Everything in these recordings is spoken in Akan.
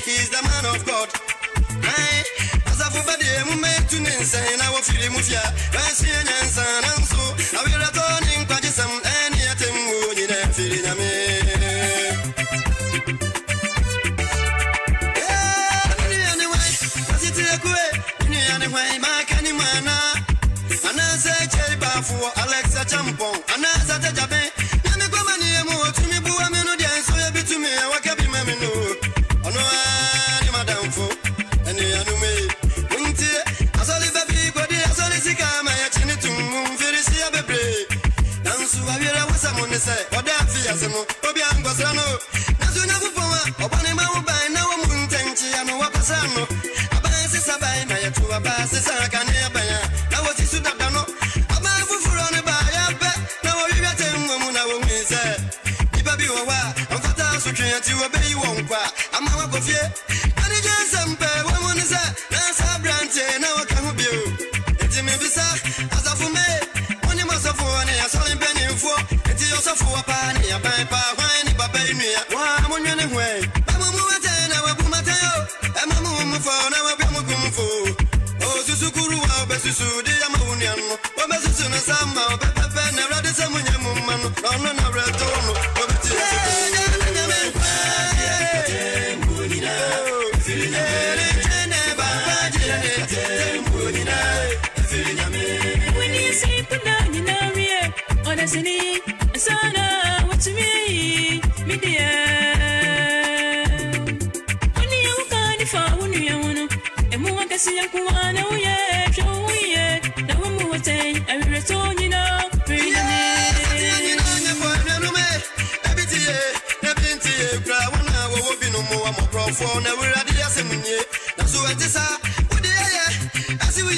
He's the man of God. As a body, I'm making insane. I will feel him with ya. I see an answer, and so I will return in Pakistan and yet I'm moving and feeling me. Anyway, was it a way? Anyway, my canny mana. And I say, Cherry Bafu, Alexa Champon, and I said, Jabe, and the company more to me, Bua Melody, so you be to me, I walk up in my menu. Oh no, I'm Madame Fo, and the anime. As all the baby, but the as all the sick, I'm a chin to move very see a baby. Dance to a vera was someone to say, or that fears him, Obian Basano. Nazuna Puma, upon him, I will buy now a moon tanky and a wapasano. A bass is a buy, my two a bass is a canea buy. Now what is to that dano? A man for on a buy a bet. Now you got him, woman, I won't say. The baby, I'm for thousand to obey you won't cry. I'm a coffee. And it just some pay woman is that. Now I can't be you. It's me beside as a for me. When you must have one, I saw him penny for. It's also for a party, a piper, wine, a baby. One on your way. I'm a woman, I will put my tail. I'm a woman for now. I'm a woman for. Oh, Susukuru, Bessu, the Amonian. What Bessu, and somehow, Pepper, never the same woman. Oh, no, no, red tone. When you say put down in area, honestly, Sana, what's me, media. When you can't find when you want to, and more can see a kuana, oh yeah, show yeah, now I'm more saying, I will return, you know, for never had the assembly. That's what it is. I see we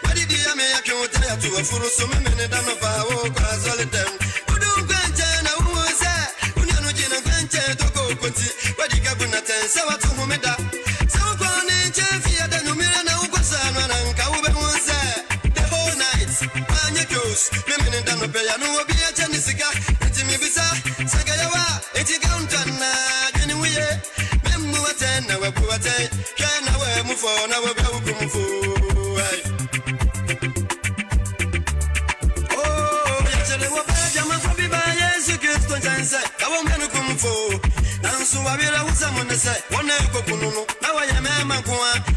what did you make you tell to a full so many than of our class all the time. Who don't grant and I won't say, when you're not in a grant to go, but you can't say what to whom it up. So one in Chafia, the Numira, no person, and Kaube won't say the whole night. When you goes, women than a pay, I know be a Jessica, it's me bizarre, Sagawa, it's a counter. Now we're poor, can I move on? Now we're going for. Oh, yesterday we're bad. I'm a probably by yes, you get to answer. I won't get to come for. And so I will have someone to say, one day, Cocono. Now I am a man.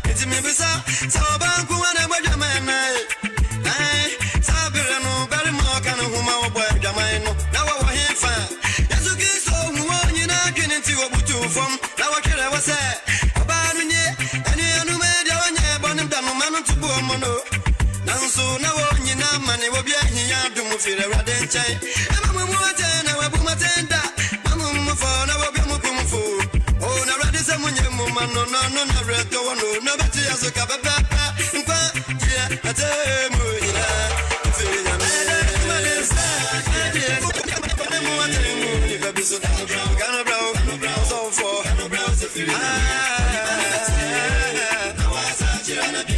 It's me bizarre. So about one and what your man. I Sabirano, very more can whom our boy Jamino. Now I hear fine. Yes, you get so one, you're not getting to a boot from. Now I can't ever say. So now on your money will be here to move it around and say, I'm a woman, I will put my tender. I'm a phone, I will be moving for. Oh, now ready someone, your woman, no, red, no, better as a cup of pepper. I tell you, I'm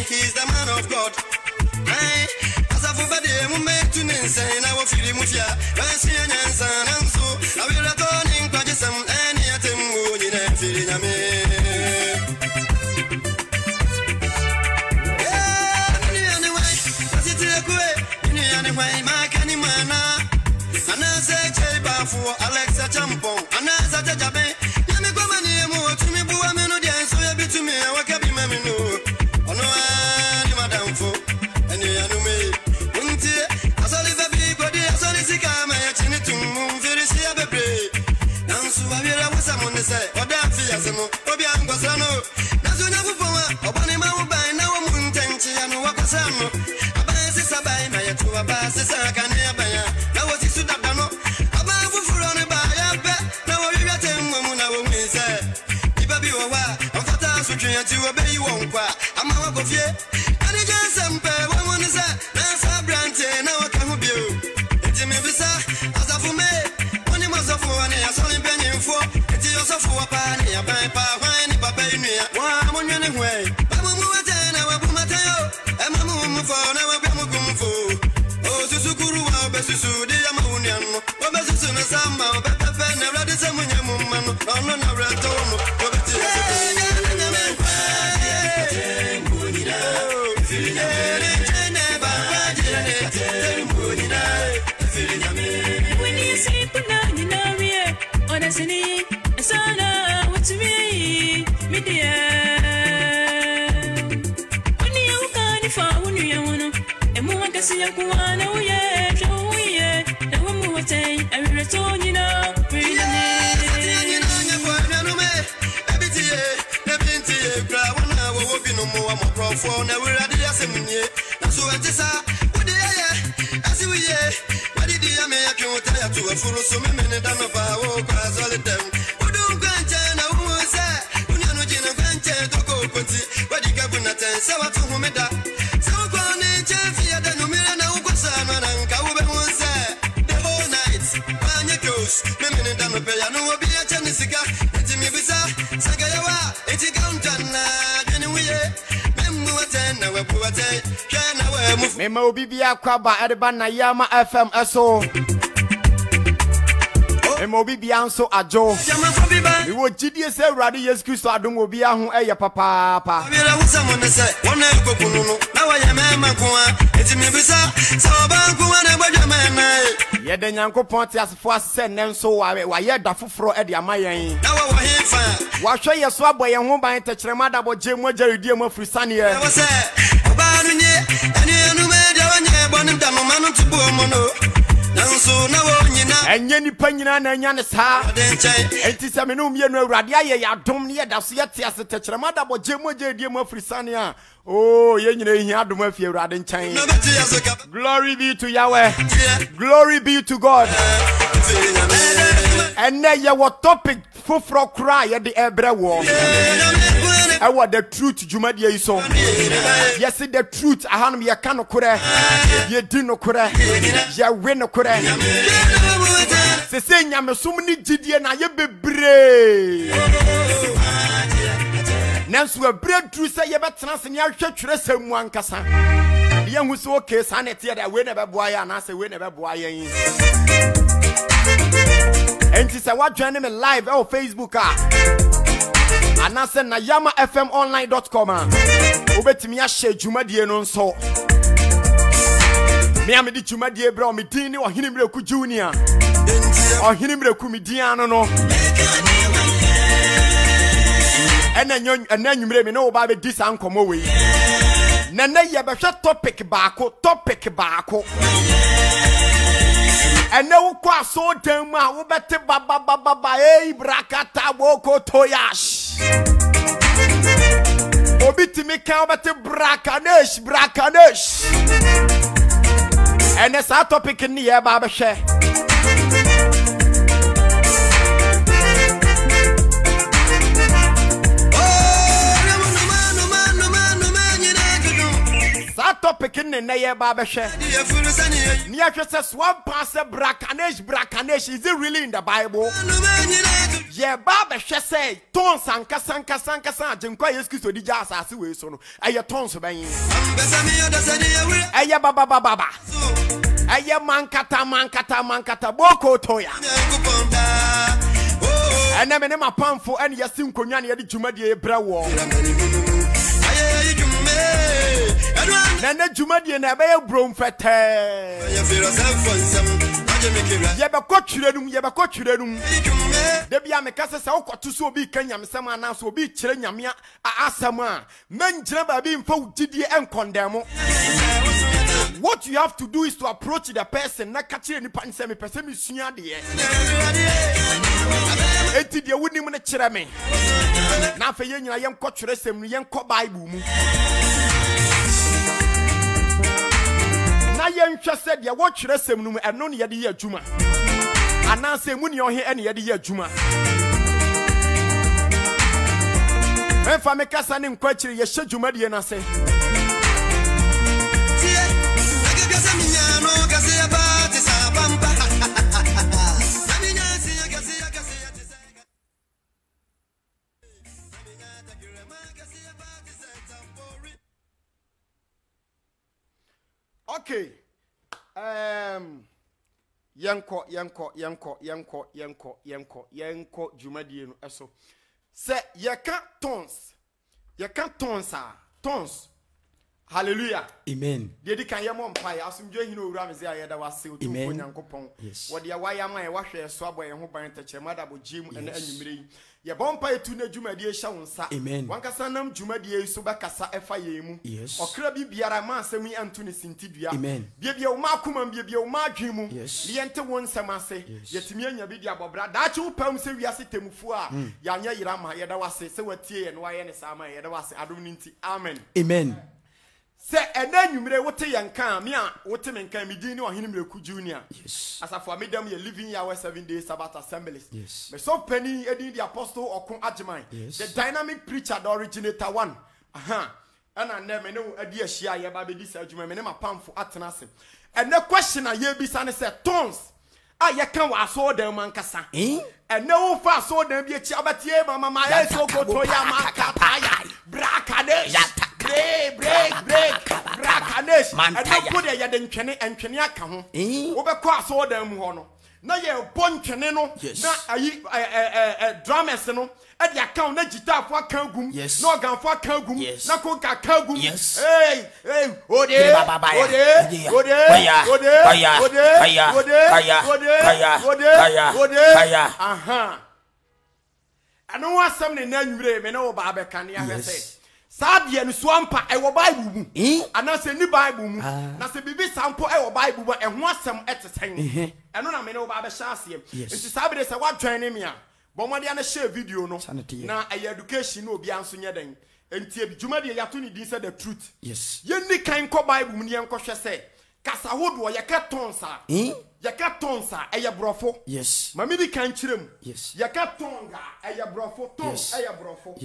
He's the man of God. Hey, as a fool, I'm making insane. I will feel him with ya. I see an answer, and so I will return in Pakistan and yet I'm moving and feeling me. Anyway, was it a good? Anyway, my canny mana. And I say, Jaba for Alexa Champon, and I said, Jabe, let me go money more to me, Buamino, so you be to me, I can be mammy. Memo bibia kwaba edeba na yama FM eso. Memo bibia nso ajo. Mi wo gidie se Awurade Yesu Kristo adom obi aho eye papa pa. Awira wusamo ne se wona ekokunu no na wa ye mema ko a enti mi bisa se oba ko na gbadwama na ye de Nyankopon te asefo asese ne nso wa ye da foforo e de amayen. Na wa he fa wa hwe ye so aboye ho ban tekyerema da bo je mo jaridie mo afrisane ye. Wo se oba no nye eni anu me de wanye bonim da no manu tubu mo no. Nanso na wo nyina enye nipa nyina na nya ne saa enti se me no mienu Awurade aye ya dom ne ye da so ye te ase tekyerema da bo je mo jaridie mo afrisane a oh ye nyina hi adom afi Awurade nkyɛn. Glory be to Yahweh. Glory be to God. And ye what topic fufro cry ye de ebre wo ɛwɔ the truth dwumadie yi so yɛsi the truth ahanum yɛka no korɛ yɛdi no korɛ yɛwe no korɛ sese nyamesom ni gyidie na yɛ bebree nanso abrɛ duru sɛ yɛbɛtena se ne ahwɛ twerɛ sɛ mu ankasa yɛhu sɛ okay saa ne teɛ dɛ we na bɛboa yɛ anaasɛ we na bɛboa yɛn enti sɛ woadwane me live ɛwɔ Facebook anaasɛ na yamafmonline.com wobɛtumi ahyɛ dwumadie no nso me amede dwumadie brɛ o medin ne ɔhene mmerɛku junior ɔhene mmerɛku medin ano no ɛna nwummerɛ me ne wo ba bɛdi saa nkɔmmɔ wei nana yɛbɛhwɛ topic baako ɛnɛ wokɔ aso dan mu a wobɛte babababa ei brakata woko toyash obi timi kan wobɛte brakanesh ɛnɛ saa topic ni yɛba bɛhwɛ topic in the neighbor near just swamp passer brakanesh is it really in the Bible? Yeah, Baba say tons and kasanka jinkwa excuse the jazz as we so aya tons of aya baba aya mankata boko toya and then my palm for any yasim konyan yadi jumadi brawo Nana Jumadi and Abaya Brom Fete. Yabakochuredum. Debia Mekasa Sauko to so be Kenyam Sama now so be Chilenyamia Asama. Men Jeba being folk GD and condemn. What you have to do is to approach the person, not catch any pan semi person is the Eti dia wudi mu ne kire me. Na fa ye nyina yem kɔtwere sem no yem kɔ Bible mu. Na yem hwɛ sɛ dia wo twere sem no mu ɛno ne ye de ye adwuma. Ana sɛ mu ne ɔhe ɛne ye de ye adwuma. Memfa me kasa ne nkɔ akyire ye hye dwuma de na sɛ. Okay. Yanko Jumadie no eso. Se yeka tons. Tons. Hallelujah. Amen. Dedi kan yemo mpa ya asumdwe hino owura me se ayeda wase otu Nyankopon. Wode ya waya ma ye wahwe so abo ye ho ban techema da bo jim ene anwumire yi. Ye bompa etu na Jumadie hya wonsa. Wankasa nam Jumadie so bakasa efa ye mu. Okra bi biara ma asem yi antu ne sintidua. Bia wo ma akoma bia wo ma adwen mu. Ye ente wonsam ase. Yetimi anya bi dia bobra. Da che wo pam se wiase temufu a ya nya yira ma ye da wase se watie ye no waye ne sama ye da wase adom ninti. Amen. Amen. Se ena nwumire wote yanka me a wote menka medin ni ɔhene mreku junior asafo amedam ye living year 7 days Sabbath assemblies me so penny edin the apostle okun agyeman the dynamic preacher the originator one ana na me ne adi ahia ye ba bedi sa adwuma me ne mapamfo atena ase ene question a ye bisa ne se tons a ye kan wa so dan man kasa ene wo fa so dan bi echi abatie mama ya so koto ya makata ya brakade break brakanesh and no put ya den twene entwene aka ho wo be kɔ aso dan mu ho no na ye bontwene no na ayi drummers no e de aka na guitar fo aka gum na organ fo aka gum na konka aka gum hey ode aha anu wasam ne na nwure me na wo ba be kan ya hwese Sabia no swampa e wo Bible mu ana se ni Bible mu na se bibi sampo e wo Bible mu e ho asem eteten eno na me ne wo ba be hya asem nti sabide se wadwan ne me a bomode ana share video no na e education no obi anso nye den nti e dwumade yato ni din se the truth yenni kan ko Bible mu ne enko hwe se kasa hodo ye ka tonsa e ye brofo mami di kan kirem ye ka tonga e ye brofo tons e ye brofo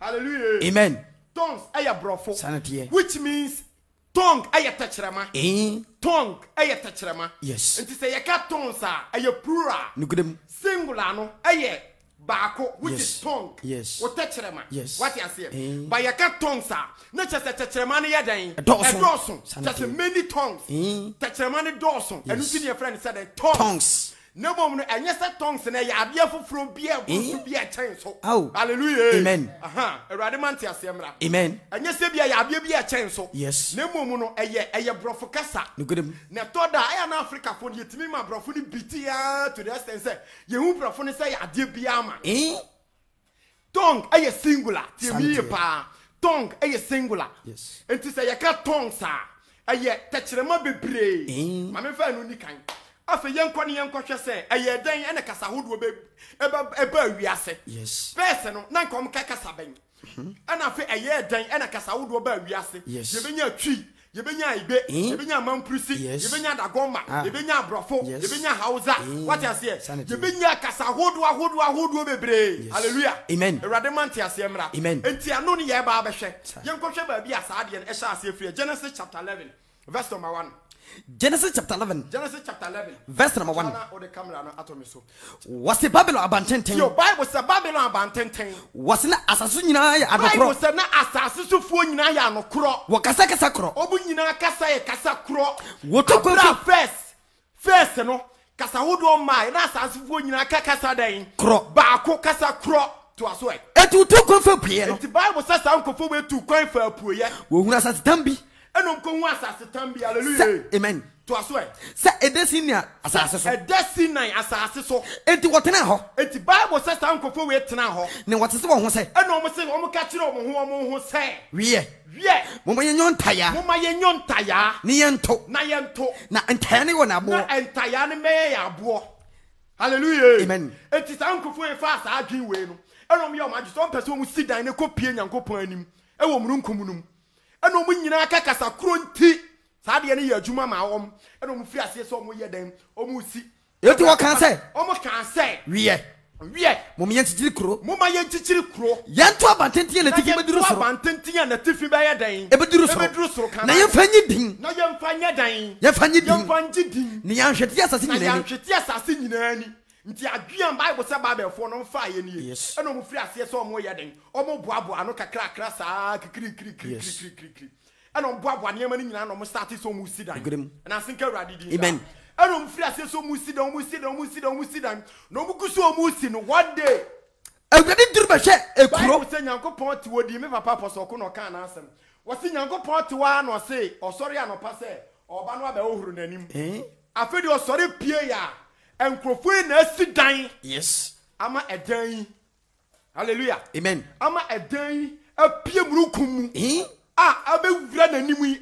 Hallelujah. Amen. Tongues aya brofo. Sanity. Which means tongue aya tachrama. Tongue aya tachrama. Yes. And to say yaka tongues aya plural. Nukudem. Singular no aya baako which yes. is tongue. Yes. What tachrama. Yes. What you say? By yaka tongues not just a tachrama ya dan. A dozen. Just many tongues. Tachrama ni dozen. And you see your friend said tongues. No moment, and yes, that tongues and I are for from beer, be a change. Oh, hallelujah. Amen. A radimantia semra. Amen. And yes, be a change. Yes. No moment, a brofocassa. You could have Natoda, I am Africa for you to me, my brofuni BTA to the extent say, you brofuni say, I did be ama. Tongue, a singular, to me, pa. Tongue, a singular. Yes. And to say, I can't tongue, sir. A yet touch the mobile bray. Mamma fan unique. After young Connie and Cocha say, a year day and a cassa would be a bird, we are say. Yes. Person, none come cacasaben. And after a year day and a cassa would be we are say. Yes. You been your tree, you been your ibe, you been your mount prissy, you been your dagoma, you been your brofo, you been your house. What I say, you been your cassa would be brave. Hallelujah. Amen. A radamantia semra. Amen. And Tianoni Yababashe. Young Cocha be a sardian, a shall say Genesis chapter 11, verse number 1. Genesis chapter 11. Genesis chapter 11. Verse number 1. Was the Babylon abandoned? Your Bible said Babylon abandoned. Was not assassin Bible said not assassin to phone ya no cro. Wakasaka sakro. Obunina kasa cro. What took first no kasa wodo my na assassin phone ya kasa den. Cro. Baako kasa cro to aswe. Etu to kon for prayer. The Bible says uncle for we to coin for prayer. Wo hu assassin tambi. And uncle was assassin hallelujah. Amen. To aswe. Say a desinia assassin. A destiny assassin so. Enti what na ho. The Bible says uncle for we tena ho. Ne what is one say. And almost say omo ka kire omo ho say. Wie. Mama yenyon taya. Mama yenyon taya. Ni yento. Na yento. Na entaya ni wona abo. Na entaya ni me ya abo. Hallelujah. Amen. Enti sa uncle for e fast adwin we no. Enom ye o ma so person mu sidan ne kopie nyankopon anim. E wo murunkum num. Enom nyina aka kasa kronti. Saade ne ye adwuma ma wom. Enom firi ase so mo ye den. Omu si. Eti wo kan say. Omo kan say. Wie. Mama yenchichiri kuro. Mama yenchichiri kuro. Yanto abantenti na tifi beduru soro. Abantenti na tifi ba ya dan. Ebeduru soro. Na yemfanyi din. Na yemfanya dan. Yemfanyi din. Yemfanyi din. Ni yanhweti asase nyina ni. Na yanhweti asase nyina ni. Nti adwian Bible say Bible fo no mfa ye ni. Yes. Eno mo firi ase so mo ye den. Omo boabo ano kakra saa kikiri. Eno boabo ne yema ni nyina no mo start so mo si dan. Na asenka urade din. Amen. Eno mo firi ase so mo si dan. No mo guso mo si no one day. Awurade duru ba hwe ekuro. Bible say Nyankopon ti wodi me papa apostle ko no kan na asem. Wo se Nyankopon ti wa no se osori anopa se oba no aba ohuru nanim. Afedi osori pie ya. Enkrofo na asidan. Yes. Ama edan. Hallelujah. Amen. Ama edan apie murukum. Abewura nanim yi.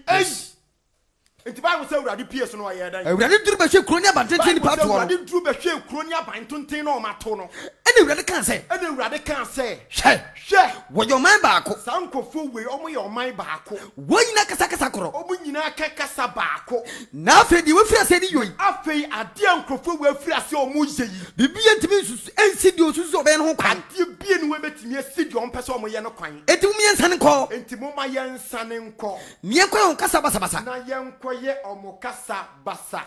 Enti Bible say urade pie so no wa ye dan. Urade duru ba hwe kuro ni abantenten ni pato. Urade duru ba hwe kuro ni abantenten na o mato no. Ene urade kan say. Hwe. Wo yo man baako. Sankofo we omo yo man baako. Wo nyina kasa koro. Omo nyina kasa baako. Na afedi we fira se ni yoyi. Afei ade ankofo we fira se omo yeyi. Bibia ntimi susu ensidi osusu obe no ho kwan. Ade bie ni we betimi asidi on pese omo ye no kwan. Enti mu yensan nko. Enti mo ma yensan nko. Niye kwa on kasa basa. Na yenkoye omo kasa basa.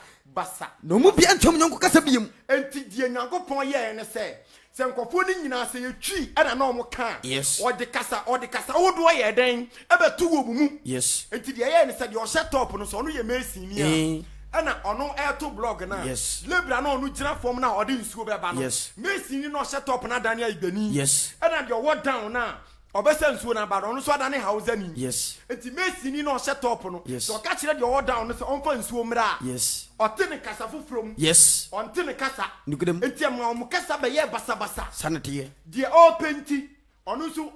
No mu bia ntom nyonko kasa biem. Enti die Nyankopon ye ne se senkofo ni nyina se yetwi ana na omo kan. Yes. Odi kasa wodo ye den ebetu wo mu. Yes. Enti die ye ne se de o set top no so no ye mesin ni a. Ana ono airto blog na. Yes. Lebra na onu gina form na odi nsuo beba no. Yes. Mesin ni no set top na dania ibeni. Yes. Ana de o down na obesa nsuo na ba no so adane hausa ni. Yes. Enti mesin ni no set top no. Yes. So ka kire de o down no so onfa nsuo mra. Yes. Otene kasa fofrom. Yes. Ontene kasa. Nukudem. Enti ama o kasa be ye basa. Sanete. Die openti onu so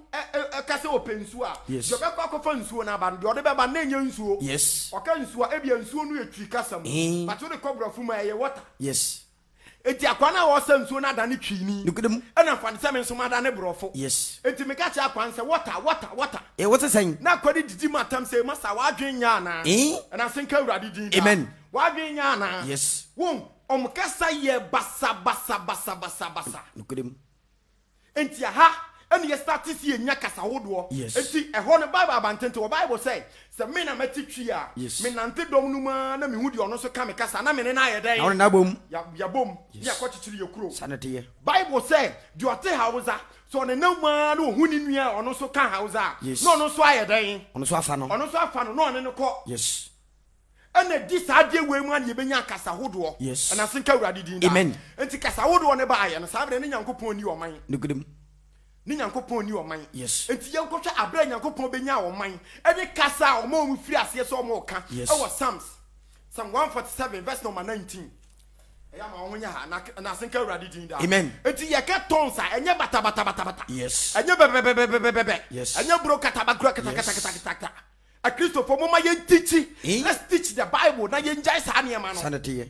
kasa opensu a. Yes. Jo be kwa kofa nsuo na ba no de be ba na nya nsuo. Yes. Oka nsuo ebia nsuo no etwi kasa mu. But we kobra fu ma ye water. Yes. Enti akwana wo sa nsuo na da ne twini. Nukudem. Ena fa de se me nso ma da ne brofo. Yes. Enti me ka cha akwan se water. What is saying? Na kwadi didi matam se masa wa adwen nya na. Ena senka urade din. Amen. Wa adwen nya na. Yes. Won omkasa ye basa. Nukudem. Enti aha and you start to see a nyakasa wodo. Yes. Eti e ho ne Bible abantente wo Bible say me na matitwi a yes. me nante dom no ma na me hudi ono so ka me kasa na me ne na ayeden. Na na bom. Ya bom. Ya kwachichiri yekuro. Sanete. Bible say do ate Hausa so ne na ma na ohuni nua ono so ka Hausa. Yes. No no so ayeden. Ono so afa no. Ono so afa no no ne ko. Yes. And this idea we man ye benya kasa hodo. Yes. And asinka urade din da. Amen. Enti kasa hodo ne ba aye no sabre ne Nyankopon ni oman. Nugudem. Ni Nyankopon ni oman. Yes. Enti ye nkotwa abra Nyankopon benya oman. Eni kasa o ma mu firi ase so o ma ka. Yes. E was Psalm 147 verse number 19. Eya ma wonya ha na asinka urade din da. Amen. Enti ye ka tonsa enye bata. Yes. Enye bebe. Yes. Enye bro katabakura kata. A Christopher Mama yen teach. Let's teach the Bible. Na yen jai sa niam ano. Sanete.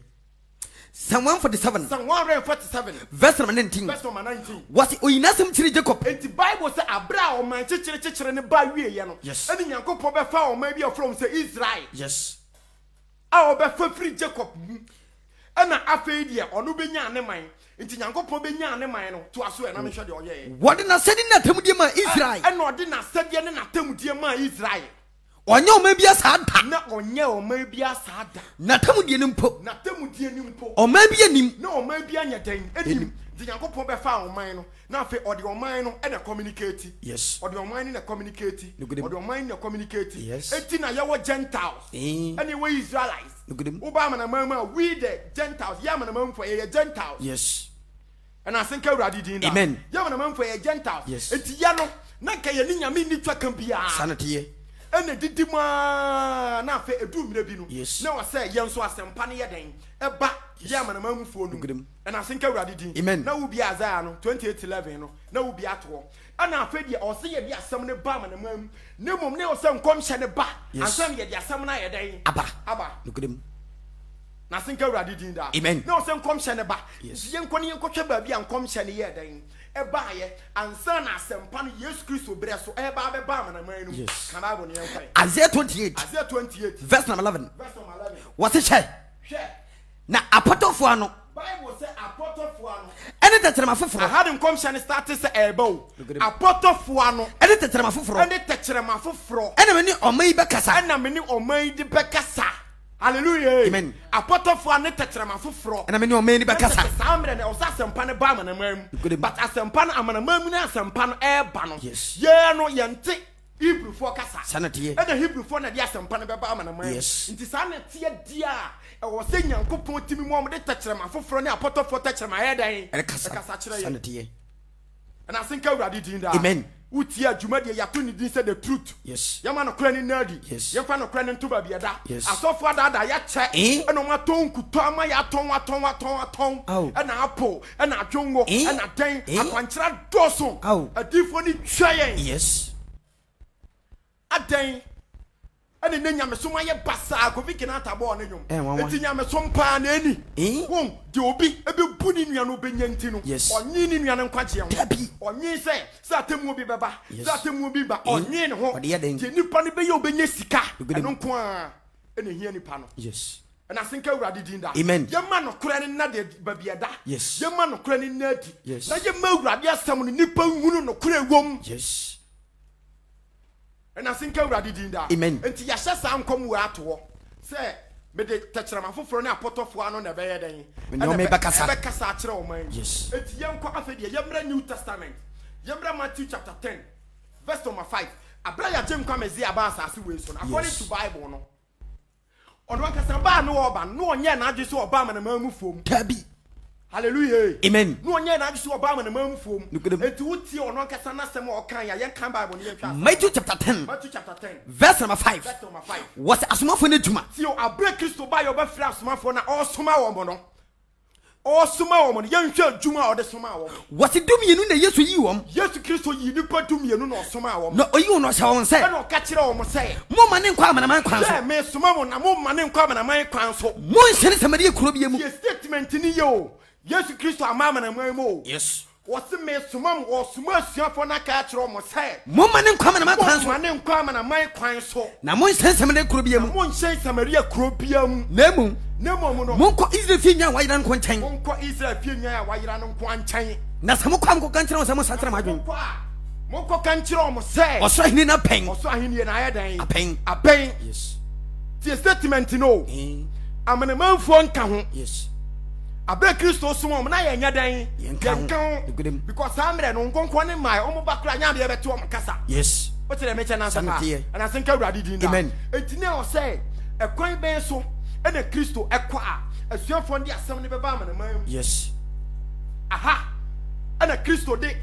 Psalm 147. Psalm 147. Verse number 19. Verse number 19. Was it oyinasem chiri Jacob? And the Bible say abra o man chichire ne ba wie ye no. Yes. Ani Nyankopon be fa o man bi from say Israel. Yes. A o be fa free Jacob. Ana afei de ono benya ne man. Nti Nyankopon benya ne man no to aso e na me hwe de oyeye. What na sedi na tamudie ma Israel? E no de na sedi ne na tamudie ma Israel. Onye o ma bia sa da. Na onye o ma bia sa da. Na tamudie ni mpo. Na tamudie ni mpo. O ma bia nim. Na o ma bia nya den. Enim. Di Nyankopon be fa o man no. Na afei o de o man no e na communicate. Yes. O de o man na communicate. O de o man na communicate. Yes. Eti na yawo Gentiles. Anyway Israelites. Uba man na mama we the Gentiles. Ya man na mama for ye Gentiles. Yes. And I think urade din da. Amen. Ya man na mama for ye Gentiles. Yes. Eti ya no na ka ye ni nyame ni twa kan bia. Sanete. Ene didima na afa edu mire bi no. Yes. Na wase ye nso asempa ne ye den. Eba ya man na mama fuo no. And I think urade din. Amen. Na wo bi Isaiah no 28:11 no. Na wo bi ato. Ana afa de o se ye bi asem ne ba man na mam. Ne mom ne o se nkom hye ne ba. Asem ye de asem na ye den. Aba. Nugudem. Na sinka urade din da. Amen. Na o se nkom hye ne ba. Yes. Ye nkone ye nkotwe ba bi an nkom hye ne ye den. Eba ye ansa na asempa no Yesu Kristo bre so eba be ba man na man no. Yes. Kan Bible ne enkai. Isaiah 28. Isaiah 28 verse number 11. verse number 11. What is she? Na apotofo ano. Bible say apotofo ano. Ene tetrema foforo. I had nkom hye ne start say eba o. Apotofo ano. Ene tetrema foforo. Ene tetrema foforo. Ene me ni omai be kasa. Ene me ni omai di be kasa. Hallelujah. Amen. Apotofo ane tetrema foforo. Ene me ni omai ni be kasa. Samre ne osa sempa ne ba manamam. But asempa no amanamam na asempa no eba no. Yes. Ye no yente Hebrew for kasa. Sanete. And the Hebrew for na dia asempa no be ba manamam. Yes. Nti sa na tie dia e wo se Nyankopon timi mo de tetrema foforo ne apotofo tetrema ye dan. Ene kasa. Kire ye. Sanete. And I think urade din da. Amen. Utia adwuma de yato ni din say the truth. Yes. Yama no kra ni nadi. Yes. Yemfa no kra ni ntoba bieda. Yes. Asofo ada ya che. Eno ma ton kuto ama ya ton. Ena apo, ena adwongo, ena den, akwankyera doso. Adifo ni twayen. Yes. Aden. Ene ne nyame so ma ye basa ko vikina tabo ne nyom. Eti nyame so mpa na ani. Won de obi ebe bu ni nua no benya ntino. Onyi ni nua ne nkwagye ho. Onyi se atemu obi beba. Atemu obi ba. Onyi ne ho. Je nipa ne be ye obenya sika. Eno nko a ene hia nipa no. Yes. And I think urade din da. Amen. Ye ma no kra ne na de babieda. Yes. Ye ma no kra ne na di. Yes. Na ye ma urade asam no nipa hunu no kra wom. Yes. And I think urade din da. Amen. Enti ya hye sa nkom wo ato. Say me de techerema foforo ne apotofo ano na be ye den. Me no me bekasa. Be kasa akere o man. Yes. Enti ye nko afede ye mra New Testament. Ye mra Matthew chapter 10 verse number 5. Abra ya jem kwa mezi aba asase we so. According to Bible no. Ono kasa ba no oba no onye na adwe so oba mana mamu fom. Tabi. Hallelujah. Amen. No onye na adwe so oba mana mamu fom. Enti wuti ono kasa na sem o kan ya ye kan Bible ne twa. Matthew chapter 10. Matthew chapter 10 verse number 5. verse number 5. Was asomafo ne djuma. Ti o abre Kristo ba yo ba fira asomafo na o soma wo mo no. O soma wo mo no ye nhwe djuma o de soma wo. Was dum yenu na Yesu yi wom. Yesu Kristo yi nipa dum yenu na o soma wo. No oyi no sha won say. Na o ka kire wo mo say. Mo mane nkwa amanaman kwan so. Say me soma mo na mo mane nkwa amanaman kwan so. Mo nhene samari kuro bi mu. Ye statement ni yo. Yesu Kristo amanaman mo. Yes. What's the mess to mom or smush for na catch or mo say? Mo mane nkwa amanaman kwan so. Mane nkwa amanaman kwan so. Na mo nhene samari kuro bi mu. Mo nhene Samaria kuro bi mu. Nemu. Nemu no. Mo ko Israel fi nya wayira nko nchen. Mo ko Israel fi nya wayira nko nchen. Na samo kwa nko kanchira mo samo satra madwen. Moko kan chiro mo say. Oso ahini na pen. Oso ahini na ayedan. Apen. Apen. Yes. Ti statement no. Amene manfo nka ho. Yes. Abe Kristo sumo mo na ye nya dan. Yenka. Because amre no nkonkon ne mai omo bakura nya de bete omo kasa. Yes. What did I mention answer? And I think I did. Amen. It now say a coin ben so and a Christo equa a sure from the assembly of Bama. Yes. Aha. And a Christo de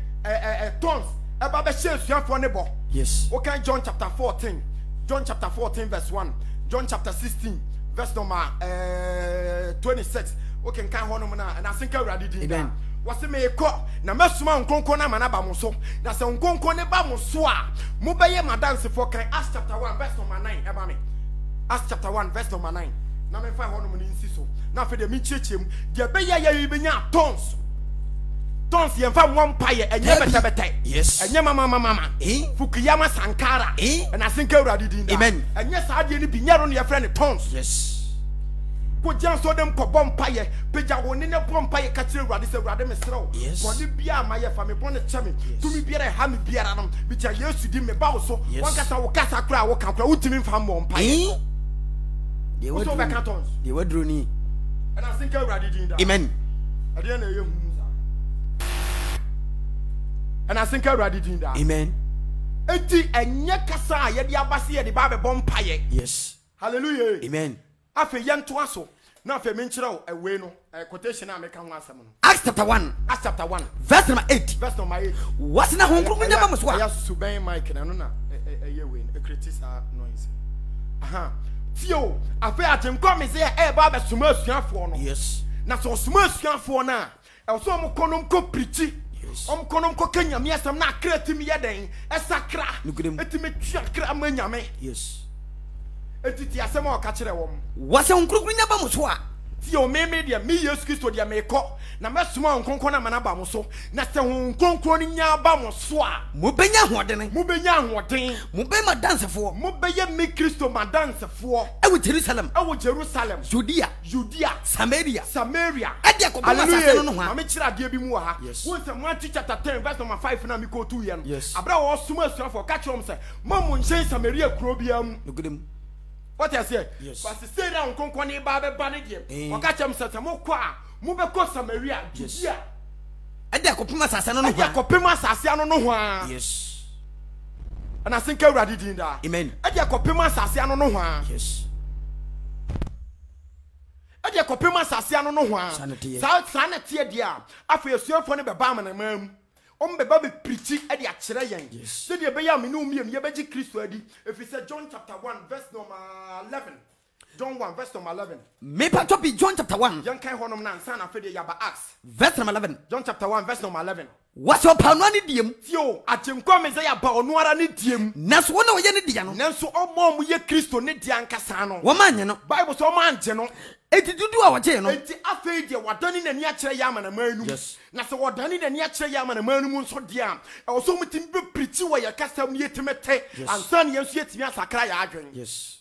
tons about the shares you for nebo. Yes. Okay, John chapter 14. John chapter 14, verse 1. John chapter 16, verse number 26. Okay, can't hold on and I think I did. Amen. Wase me ko na mesuma nkonko na manaba mo so na se nkonko ne ba mo so a mo beye madanse for kan Acts chapter 1 verse number 9 eba me Acts chapter 1 verse number 9 na me fa hono mo ni nsi so na fe de mi chiechem de beye ya benya tons ye fa mo mpaye enye bete yes enye mama Fukuyama Sankara na senka urade din da amen enye sa de ni bi nyaro ne ye frɛ ne tons yes ko jan so dem ko bompaye peja woni ne bompaye ka kire urade se urade me serew boni bia ma ye fa me boni cheme tumi biara ha me biara no bi cha Yesu di me ba wo so won kasa wo kasa kura wo kan kura utimi mfa bompaye de wadru be cantons de wadru ni and I think urade din da amen ade na ye hu sa and I think urade din da amen enti enye kasa ye de abase ye de ba be bompaye yes hallelujah amen afi yento aso na afi me nkyerɛw ewe no quotation a meka ho asɛm no Acts chapter 1 verse number 8 verse number 8 what's na honkro nya ba mso a ya suban mic na no na we no criticize noise aha tio afi atemko me se e ba be suma asuafo no yes na so suma asuafo na e so mo konom ko preach konom ko kanya me asɛm na akratimi ye den esakra etimi twakra amanyame yes etiti asɛm a ɔka kyerɛ wɔm wase honkro nya ba mso a ti o me dia me Yesu Kristo dia me kɔ na mesoma nkonko na manaba mo so na se nkonko ni nya ba mo so a mo benya hoden mo be ma dansefo mo be ye me Kristo ma dansefo ewo Jerusalem Judea Samaria ade ko ba sase no ho a me kyerɛ ade bi mu ha won se Matthew chapter 10 verse number 5 na me ko 2 ye no abra wo soma asuafo ka kyerɛ mo se mo nhyɛ Samaria kuro bia mu what I say? Yes. But the same down Conconi Babe Banigim. Or catch him such a Mokwa, Mubeko Samaria, Judea. And there Copima Sassano, Copima Sassiano no one. Yes. And I think I already did that. Amen. And there Copima Sassiano no one. Yes. And there Copima Sassiano no one. Sanity, dear. After your son for the Baman and ma'am. Ombe baby preaching at the actual yen. Yes. So the Bayam no me Yabaji Christ ready. If it's a John chapter 1, verse number 11. John 1, verse number 11. Maybe topi John chapter 1. Young Kai Honum Nan, son of Fede Yaba Acts. Verse number 11. John chapter 1, verse number 11. What's your panoni diem? Yo, at him come as I about no other diem. Nas one of your diano. Nanso all mom ye Christo ne dianca sano. Woman, you know. Bible so man, general. It did do our channel. Enti afei de wadani na ni akere yama na manu. Yes. Na se wadani na ni akere yama na manu mu nso dia. E wo so mutim be preach wo ya kasam yetimete. Ansan ye nso yetimi asakra ya adwen. Yes.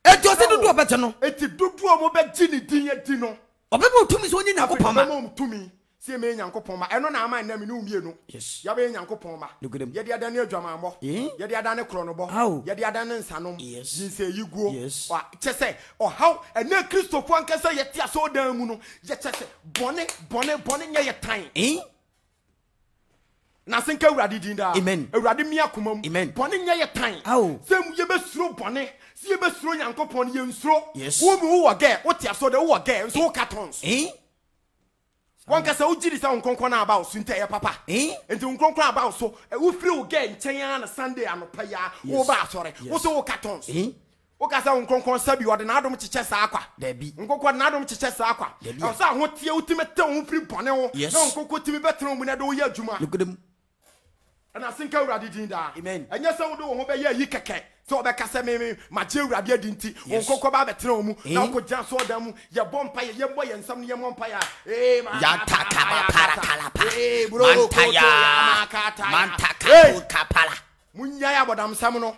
Eti o se dudu obete no. Eti dudu o mo be gi ni din ye di no. Obebe otumi so onye Nyankopon ma. Mo mtumi. Sie me Nyankopon ma. Eno na ama na me no mienu. Yes. Ya be Nyankopon ma. Look at them. Ye de adane adwamambo. Ye de adane kronobo. Ye de adane nsanom. Yes. Jinse yiguo. Yes. Wa chese o how ene Kristofo ankasa ye tia so dan mu no. Ye chese bone nye ye tan. Na senka urade din da. Amen. Urade mi akoma mu. Amen. Bone nye ye tan. Sem ye be suro bone. Si ye be suro Nyankopon ye nsuro. Yes. Wo mu wo ge, wo tia so de wo ge, so cartons. One can say, Ujidi sound concona about Sunte, papa. Into Unconcon about so, we flew again, Chayana Sunday and Paya, over, sorry, also cartons. Okasa Unconcon Sabi or the Nadom Chichas Aqua, Debbie, Unco Nadom Chichas Aqua. I saw what the ultimate town free Ponel, yes, no Coco to be better when I do ya Juma. Look at them. And I think I already did that. Amen. And yes, I would do obey ya Yikake. So the Casameme, Matilda Dinti, Unco Babatromu, now could just saw them, your bompire, your boy, and some young umpire. Eh, Yataka Parakalapa, Mantaya, Kapala, Munya, but I'm Samono.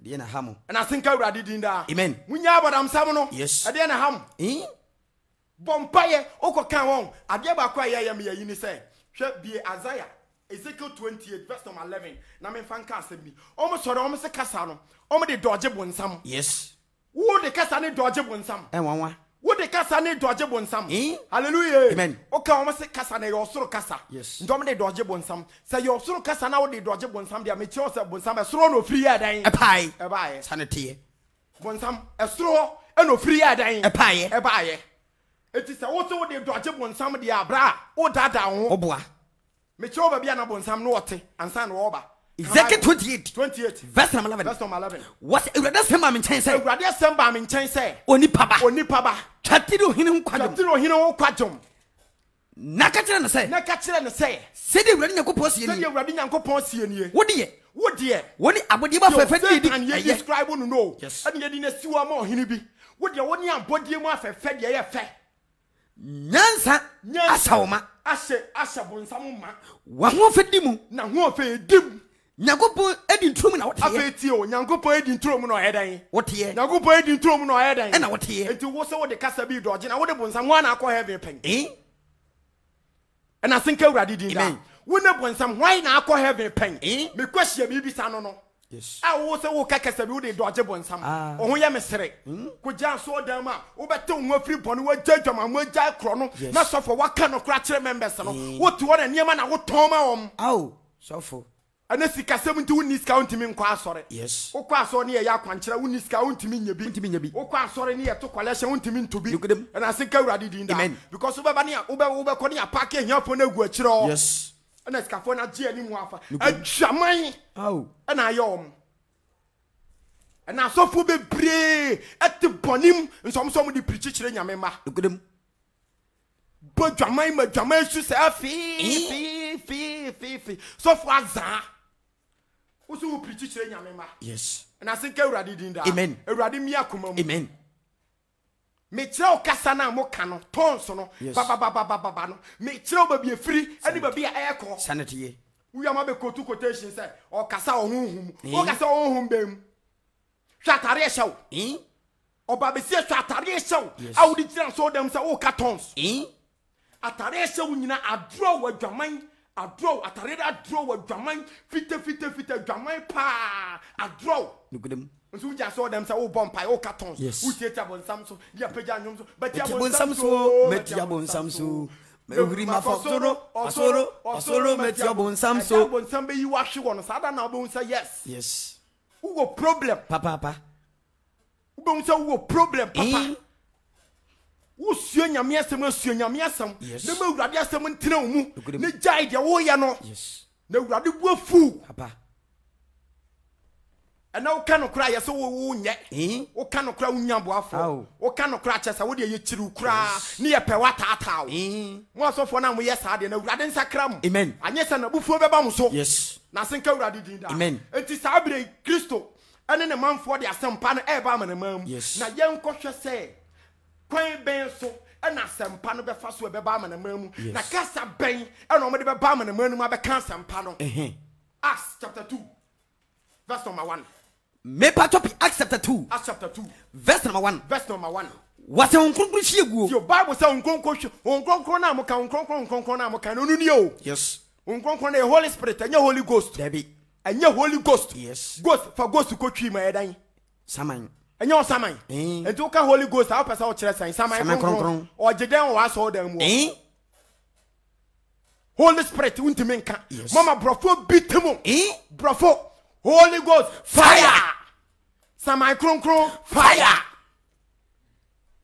Diana Ham. And I think I already did that. Amen. Munya, but I'm Samono. Yes. Adiana Ham. Bompire, Oko Kawon, Adiaba Quaya, me, you say, should be Isaiah. Ezekiel 28 verse number 11 na me fan ka asem bi omo sori omo se kasa no omo de dodge bonsam yes wo de kasa ne dodge bonsam wanwa wo de kasa ne dodge bonsam hallelujah amen oka omo se kasa na yo soro kasa yes ndom de dodge bonsam se yo soro kasa na wo de dodge bonsam dia me che o se bonsam e soro no free adan e pai e baaye sanete bonsam e soro e no free adan e pai e baaye eti se wo so wo de dodge bonsam dia bra wo dada ho oboa me che o ba bia na bonsam no wote ansa na wo ba Ezekiel 28 verse number 11 verse number 11 what Ewurade sema me nchen say Ewurade sema me nchen say oni paba twatiro hine ho kwadom na ka kire ne say sedi Ewurade Nyankopɔn sie nie wo de woni abodi ba fefe di and you describe no no and you dey siwa ma ohine bi wo de woni abodi mu afefe de ye fe nyansa asawma ashe bonsam ma wa ho fedi mu na ho fe dim Nyankopɔn edi ntrom na wote afeti o Nyankopɔn edi ntrom na ohedan wote Nyankopɔn edi ntrom na ohedan na wote enti wo se wo de kasa bi doje na wo de bonsam ho na akọ heaven pen and I think Ewurade din da wo ne bonsam why na akọ heaven pen me question bi bisa no yes wo se wo ka kasa bi wo de doje bonsam o ho ye mesere ko ja so dan ma wo bete wo afiri bone wo jadwama mo ja kro no na sofo waka no kra kire members no wo to wo na niema na wo ton ma wom sofo ana sika sem nti woni sika untimi nkwa asore yes wo kwa asore ne ye akwankyera woni sika untimi nyabi wo kwa asore ne ye to collection untimi ntobi ana sika Ewurade din da because wo be ba ne wo be ko ne apake hiafo na gu akire yes ana sika fo na je ani mu afa adwaman ana ayom ana sofo be bre ete bonim nsom di prichikire nyame ma bodwaman ma dwaman su se fi sofo azan usu wo prichikire nyame ma yes and I think Ewurade din da amen Ewurade mi akoma mu amen me kire o kasa na mo ka no tons no baba no me kire o ba bi afiri ani ba bi a ekọ sanete we am be quotation say o kasa o honhum o kasa o honhum bem hwatare e hyew oba be sie hwatare e hyew a wo di kire so dem say o ka tons atare e hyew nyina adro wa dwaman adro atare adro wa dwaman fite dwaman pa adro nso ja so dem say o bompai o ka tons wo tietia bonsam so dia pagya nyom so betia bonsam so metia bonsam so Ewuri ma fosoro osoro metia bonsam so bonsam be yi wa hwe wono sada na obo say yes wo problem papa wo say wo problem papa wo suo nyame asem na ma Ewurade asem ntena wo mu ne jai de wo ye no yes na Ewurade bu afu papa ana wo ka no kra ye so wo nye wo ka no kra wo nya boafo wo ka no kra chesa wo de ye chiru kra ne ye pe watata wo mo asofo na mo ye sa de na Ewurade nsakra mo amen anye se na bufuo beba mo so yes na senka Ewurade din da amen enti sa bre Kristo ene ne manfo de asempa no e ba manamam na ye nkohwe se kwan ben so na asempa no befa so e beba manamam na kasa ben e no mo de beba manamam no abeka asempa no Acts chapter 2 verse number 1 me patopi Acts chapter 2 verse number 1 wase onkonkron hie guo your Bible say onkonkron na amoka onkonkron na amoka no ni o yes onkonkron na Holy Spirit anya Holy Ghost anya Holy Ghost yes ghost ko twi ma edan saman anya o saman enti ka Holy Ghost a pesa o kire san saman konkron o jeden wa so dan mu Holy Spirit untimi nka mama brofo bitemu brofo Holy Ghost fire saman konkron fire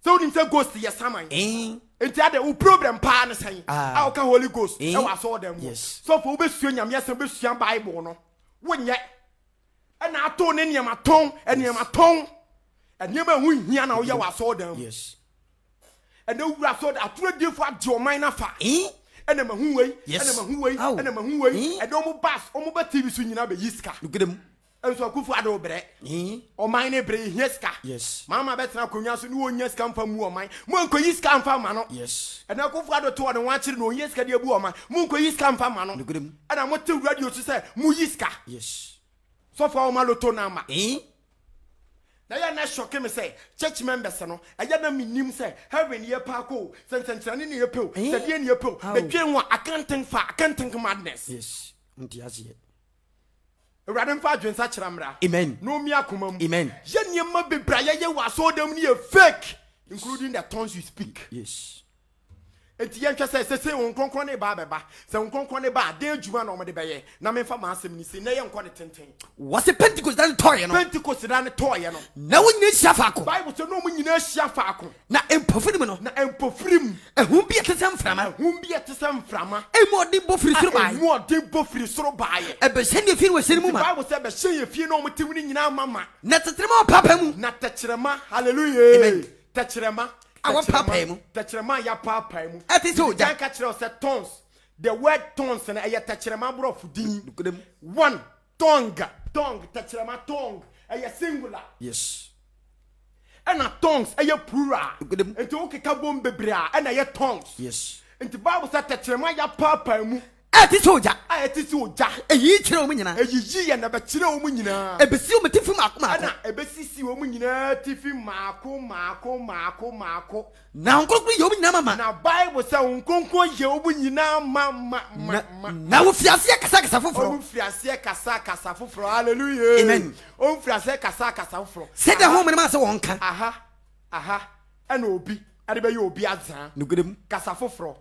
so nim say ghost ye saman enti ade wo problem pa ne san a o ka Holy Ghost e wa so dan mu so for be suo nyame asem be suan Bible no wonye e na ato ne niam ton eniema hu hia na wo ye wa so dan mu e na wura so da aturo defo ade o man na fa ene mahu wei ene mahu wei e do mo bas o mo ba TV so nyina be yiska lugedem enso akufu ade obre o man ne bre yiska yes mama betra konwa so ne wonya ska mfa mu o man mo nko yiska mfa ma no yes ene akufu ade to o ne wanchire no yiska de abu o man mo nko yiska mfa ma no lugedem ena mo te radio so say mu yiska yes so fa o ma loto na ma na ya na shock me say church members no aya na minim say heaven ye pa ko sensentrane ne ye pe o se de ne ye pe o betwen wa accounting madness yes ntiasie Awurade mfa adwensa kyerɛ amen no mi akoma mu amen ye niema bebra ye wa so dem ni fake including the tongues you speak yes enti ye ntwe se won kronkron ne ba beba se won kronkron ne ba de adwuma na omde beye na me fa ma asem ni se na ye nkɔ ne tenten was a Pentecost that toy no Pentecost da ne toy no na wonyina hia faako Bible say no mu nyina hia faako na empofrim no na empofrim ehum bi etesem frama ehum bi etesem frama emu odi bo firi soro bae emu odi bo firi soro bae ebe hye firi wase mu ma Bible say be hye ye fie na omutim ni nyina mama na tetrema papa mu na tekyerema hallelujah amen tekyerema awa papa mu tekyerema ya papa mu ati so ja ka kyerɛ say tongues the word tongues na eye tekyerema brofo din one tongue tekyerema tongue eye singular yes ena tongues eye plural enti o keka bom bebre a ena eye tongues yes enti Bible say tekyerema ya papa mu ati so ja ati so ja eyi kyerɛ o mu nyina eyi ye na be kyerɛ o mu nyina ebesi o metifi maako na ebesisi o mu nyina tifi maako na nkonkro ye o mu nyina mama na Bible say nkonkro ye o mu nyina mama na wo fiase kasa foforo o fiase kasa foforo hallelujah amen o fiase kasa foforo se da ho me ma se won ka aha ena obi ade be ye obi azan nugudem kasa foforo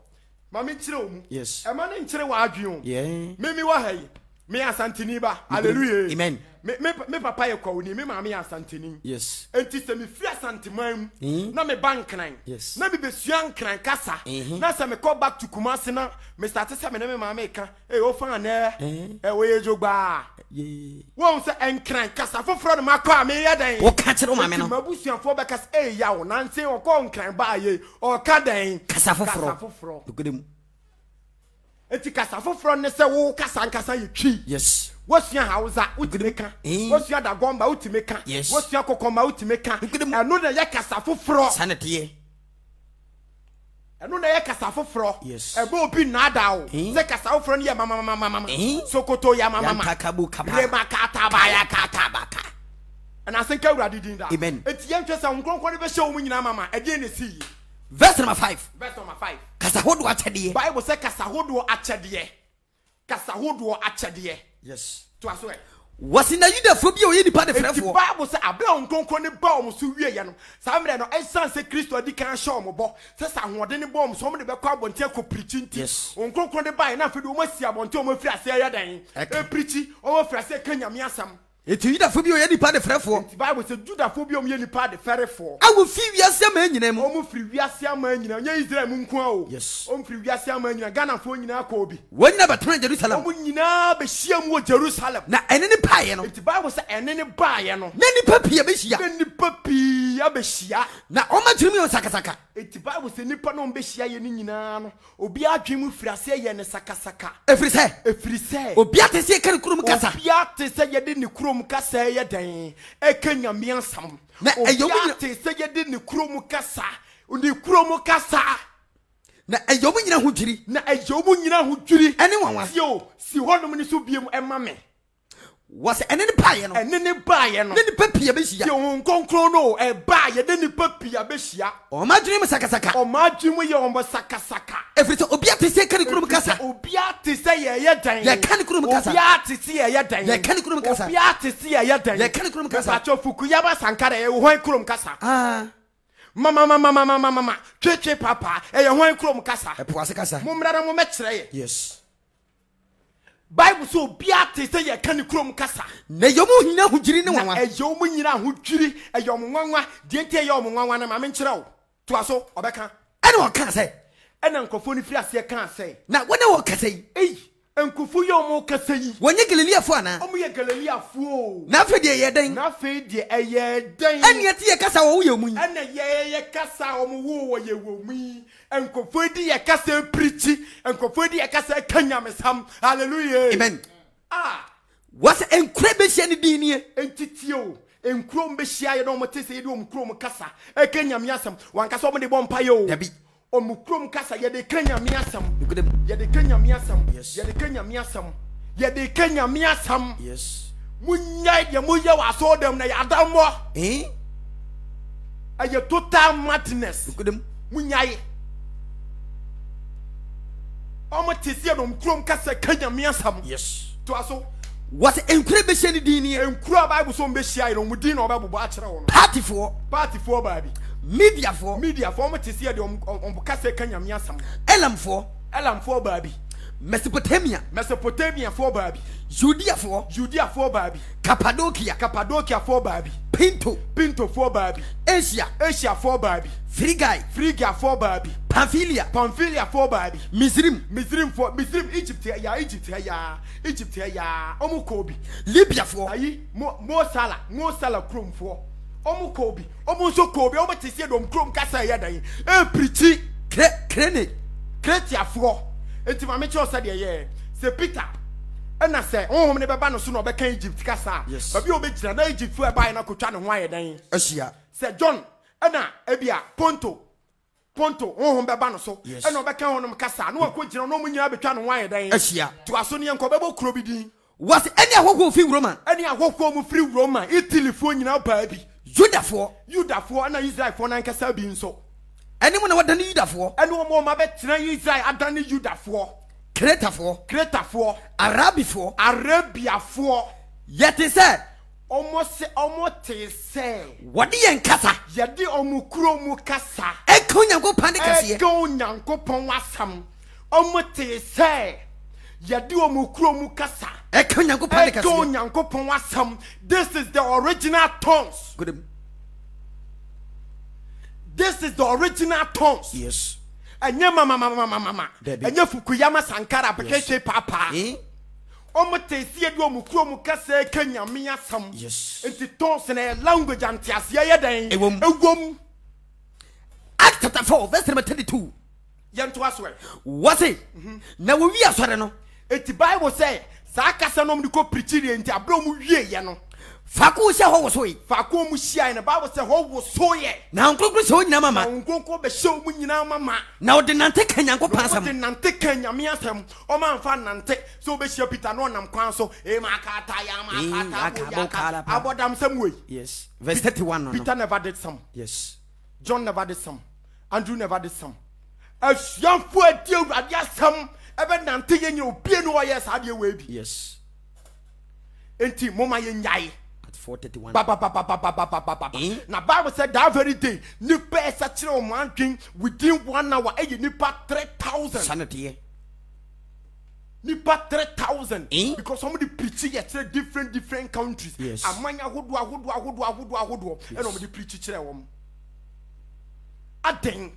mami kyerɛ o mu yes e ma ne kyerɛ wa adwen o yeah mimi wa hayi me asantini ba hallelujah amen me papa ye kwawuni me mama ye asantini yes enti se me fi asantiman na me bankran yes na me besua nkran kasa na se me call back to Kumasi na me start se me na me mama ka o fa na wo ye jogba wo se nkran kasa foforo no makọ me ye dan wo ka kyerɛ o mama no mabusuafo be kasa ya wo na nse o kọ nkran ba ye o ka dan kasa foforo nugudem enti kasa foforo ne se wo kasa nkasa ye twi yes wosua hausa utimeka wosua dagomba utimeka wosua kokoma utimeka enu na ye kasa foforo sanete enu na ye kasa foforo yes ebe obi na ada o se kasa foforo ne ye mama sokoto ya mama kakabu kaba rema kataba ya katabaka ana senka urade din da amen enti ye ntwesa nkonkon be hye o mu nyina mama e dey na si verse number 5 kasa hodo akyede Bible say kasa hodo akyede yes to aso e wasina yudafo bi o ye nipa de frefo Bible say abla nkonkon ne ba o so wie ye no sa mre no ensan se Kristo adi kan hye o mo bo se sa hode ne bo o so mo de be kwa bonte ko preachinti nkonkon ne ba na afede o ma si abonte o ma firi ase ya dan e preachi o ma firi ase ka nyame asam eti yudafo bi o ye nipa de frefo Bible say judafo bi o ye nipa de frefo awu fi wiase ma nyina mu o mu firi wiase ama nyina nya Israel mu nko o yes o mu firi wiase ama nyina Ghana fo nyina ka obi wonyina betran Jerusalem o mu nyina be hia mu Jerusalem na ene ne paaye no eti Bible say ene ne baaye no na nipa pia be hia na nipa pia be hia na o ma twimi o sakasaka eti Bible say nipa no be hia ye ni nyina no obi adwen mu firi ase ye ne sakasaka efiri se obi atese kan kurum kasa obi atese ye de ne kurum kasa ye dan e ka nyame ansam na obi atese ye de ne kurum kasa na eyo mu nyina ho dwiri ene wanwa si honum ni so biem ema me was ene ne paaye no ene ne baaye no ne nipa pia be hia yo nkonkron no e baaye de nipa pia be hia o ma dwene mu sakasaka ye o mo sakasaka efiri se obi atese kan kurum kasa obi atese ye dan ye kan kurum kasa obi atese ye dan ye kan kurum kasa obi atese ye dan ye kan kurum kasa cho fuku ya ba sankara ye ho kurum kasa mama cheche papa e ye ho kurum kasa e po ase kasa mo mrara mo mekere ye yes Bible so bia te say ye kan kurom kasa na yomu hina ho dwiri ne wanwa e yomu nyina ho dwiri e yomu nwanwa de ente ye yomu nwanwa na ma me nkere wo to aso obeka ene o kan say ene nkofo ni firi ase kan say na wona wo kasa yi nkofo yomu kasa yi wonye Galilea fo ana omu ye Galilea fo na fe de ye den na fe de ye den ene ye te ye kasa wo ye mu ene ye kasa omu wo ye wo mu nkofo di ye kasa preachi nkofo di ye kasa kanyamesam hallelujah amen was enkure be hia ni din nie entitio enkrom be hia ye no motese ye de omkrom kasa kanyame asam wankasa omo de bompa ye o dabi omkrom kasa ye de kanyame asam ye de kanyame asam ye de kanyame asam ye de kanyame asam yes munyai ye moye wa so dem na ya dambo aye total madness munyai Omo tisia no mkrom kasa kanya miasam. Yes. To aso. Was enkure be hye ne din ne. Enkura Bible so mbe hia no mudin no obabubo a kire wo no. Party for baabi. Media for omo tisia de om kasa kanya miasam. Elam for baabi. Mesopotamia for baabi. Judea for baabi. Cappadocia for baabi. Pinto for baabi. Asia for baabi. Phrygia for baabi. Pamphylia for baabi. Misrim Egypt ya omo kobi. Libya for ayi Mo Salah krom for omo kobi omo so kobi omo tisia dom krom kasa ya dan preachi Kretia for enti ma me che osa de ye se Peter ena se honhom ne beba no so no beka Egypt kasa babi obegira na Egypt fu e bai na kotwa ne ho aye dan ahia se John ena ebia Ponto honhom beba no so ena obeka honhom kasa na wakogira no munya betwa ne ho aye dan ahia to aso ne enko bebo kuro bi din was any ahoko fi Roman mu free Roman Italy fo nyina ba bi Juda for na Israel for na nkasa bi nso any one what done Juda for any one ma betina Israel adane Juda for Creta for Arabia for yet is said almost say what the enkasa yadi omukuro mu kasa ekonyanko pandikasi ekonyanko wasam almost say yadi omukuro mu kasa ekonyanko wasam. This is the original tongues. This is the original tongues. Yes. Anya mama. Anya Fukuyama Sankara Pekeshe Papa. Omo tesi edu omukuro mu kasa Kenya miya sam. Yes. Enti tongues na language antiasia ye den. Ewom. Acts chapter 4 verse number 32. Yanto aswe. Was it? Na wo wi asore no. Enti Bible say sa kasa no mdiko preach enti abro mu wie ye no. Faku se ho wo so yi. Faku mu hia na Bible say ho wo so ye. Na nkronkro se ho nyina mama. Na nkronkro be hye mu nyina mama. Na odi nante kanya nkop ansam. Odi nante kanya mi asam. O ma mfa nante so be hye Peter no nam kwan so e ma kata ya ma kata. Abodam sam we. Yes. Verse 31 no. Peter never did some. Yes. John never did some. Andrew never did some. Asianfo adi awurade asam ebe nante ye nyi obi enu o yes ade we bi. Yes. Enti moma ye nyai. 431. Now Bible said that very day, nipa esachire o mankin within 1 hour e nipa 3,000. Sanity. Nipa 3,000. Because somebody preaching at different countries. Yes. Amanya hodo. And somebody preach chire wom. Aden.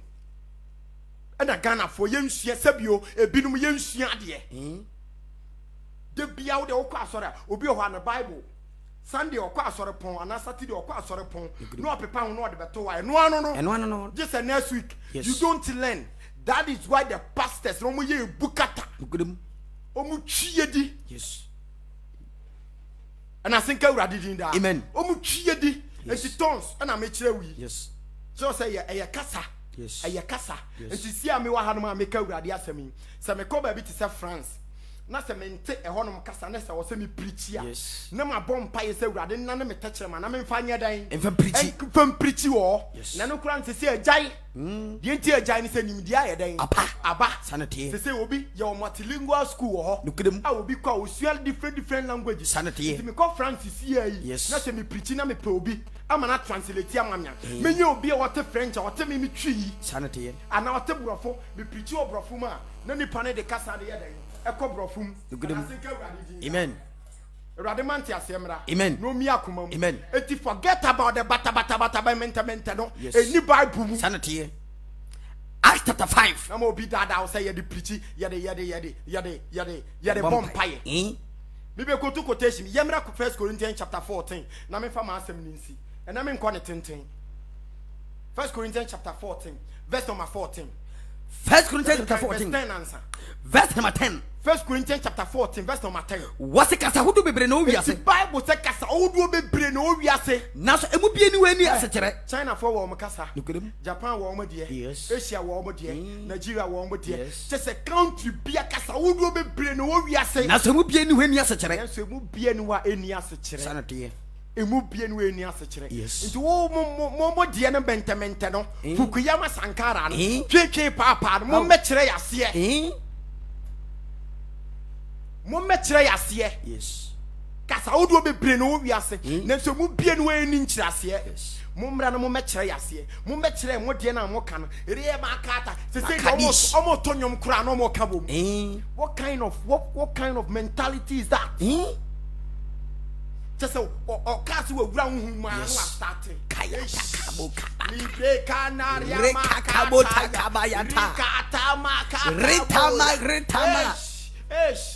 And a Ghana for yensua sabio ebinum yensua ade. De bia wo de okwa asore obi ho na Bible. Sunday okwa asore pon and Saturday okwa asore pon no pepa ho no de beto wa no just next week. Yes. You don't learn. That is why the pastors no mo ye bukata omu twiyedi. Yes. And I think awurade din da amen omu twiyedi and she tons and I make kire wi. Yes. So say ye kasa. Yes. Eye kasa and she see me wa ha no ma make awurade asemi say me ko ba bi to say France na se mente ehonum kasa na se wo se me preach ya na ma bompa ye se urade na me techere ma na me mfa nya dan enfam preach wo na no kura nse se ajai de enti ajai ni se nim dia ye dan aba sanity se obi ye multilingual school ho a obi kwa osua different languages sanity me ko Francis here na se me preach na me pe obi ama na translate amamya me nya obi e wote French wote me twi sanity ana wote brofo me preach wo brofo ma na nipa ne de kasa de ye dan amen. Amen. No mi akuma. Amen. Eti forget about the bata menta no. Any Bible. Sanity. Acts chapter 5. Na mo bi dada o say ye de preach ye de bompaye. Me be ko to quotation. Yemra 1 Corinthians chapter 14. Na me fa ma asem ni nsi. E na me nko ne tenten. 1 Corinthians chapter 14 verse number 14. 1 Corinthians chapter 14 verse number 10. 1 Corinthians chapter 14 verse number 10. What's the kasa hudu bebre no wiase? The Bible say kasa hudu bebre no wiase. Na so emu bie ni we ni asechere. China for wo kasa. Nukedem. Japan wo mo de. Yes. Asia wo mo de. Nigeria wo mo de. Just a country bia kasa hudu bebre no wiase. Na so emu bie ni we ni asechere. Na so emu bie ni wa eni asechere. Sanity. Emu bie ni we ni asechere. Nti wo mo de na bentemente no. Fukuyama Sankara no. Twetwe papa no mo mekere yase. Mometre yasie. Yes. Kasa wodo bebre no wiase. Na so mu bie no ani nkyirasie. Yes. Mumbra no mometre yasie. Mometre mo de na mo ka no. Ere ma kata. Se omo tonyom kura no mo ka bom. What kind of mentality is that? Just so or cast we wura hu ma no starting. Kaya takabo kaba. Libre kanaria ma kabo takabayata. Ritama.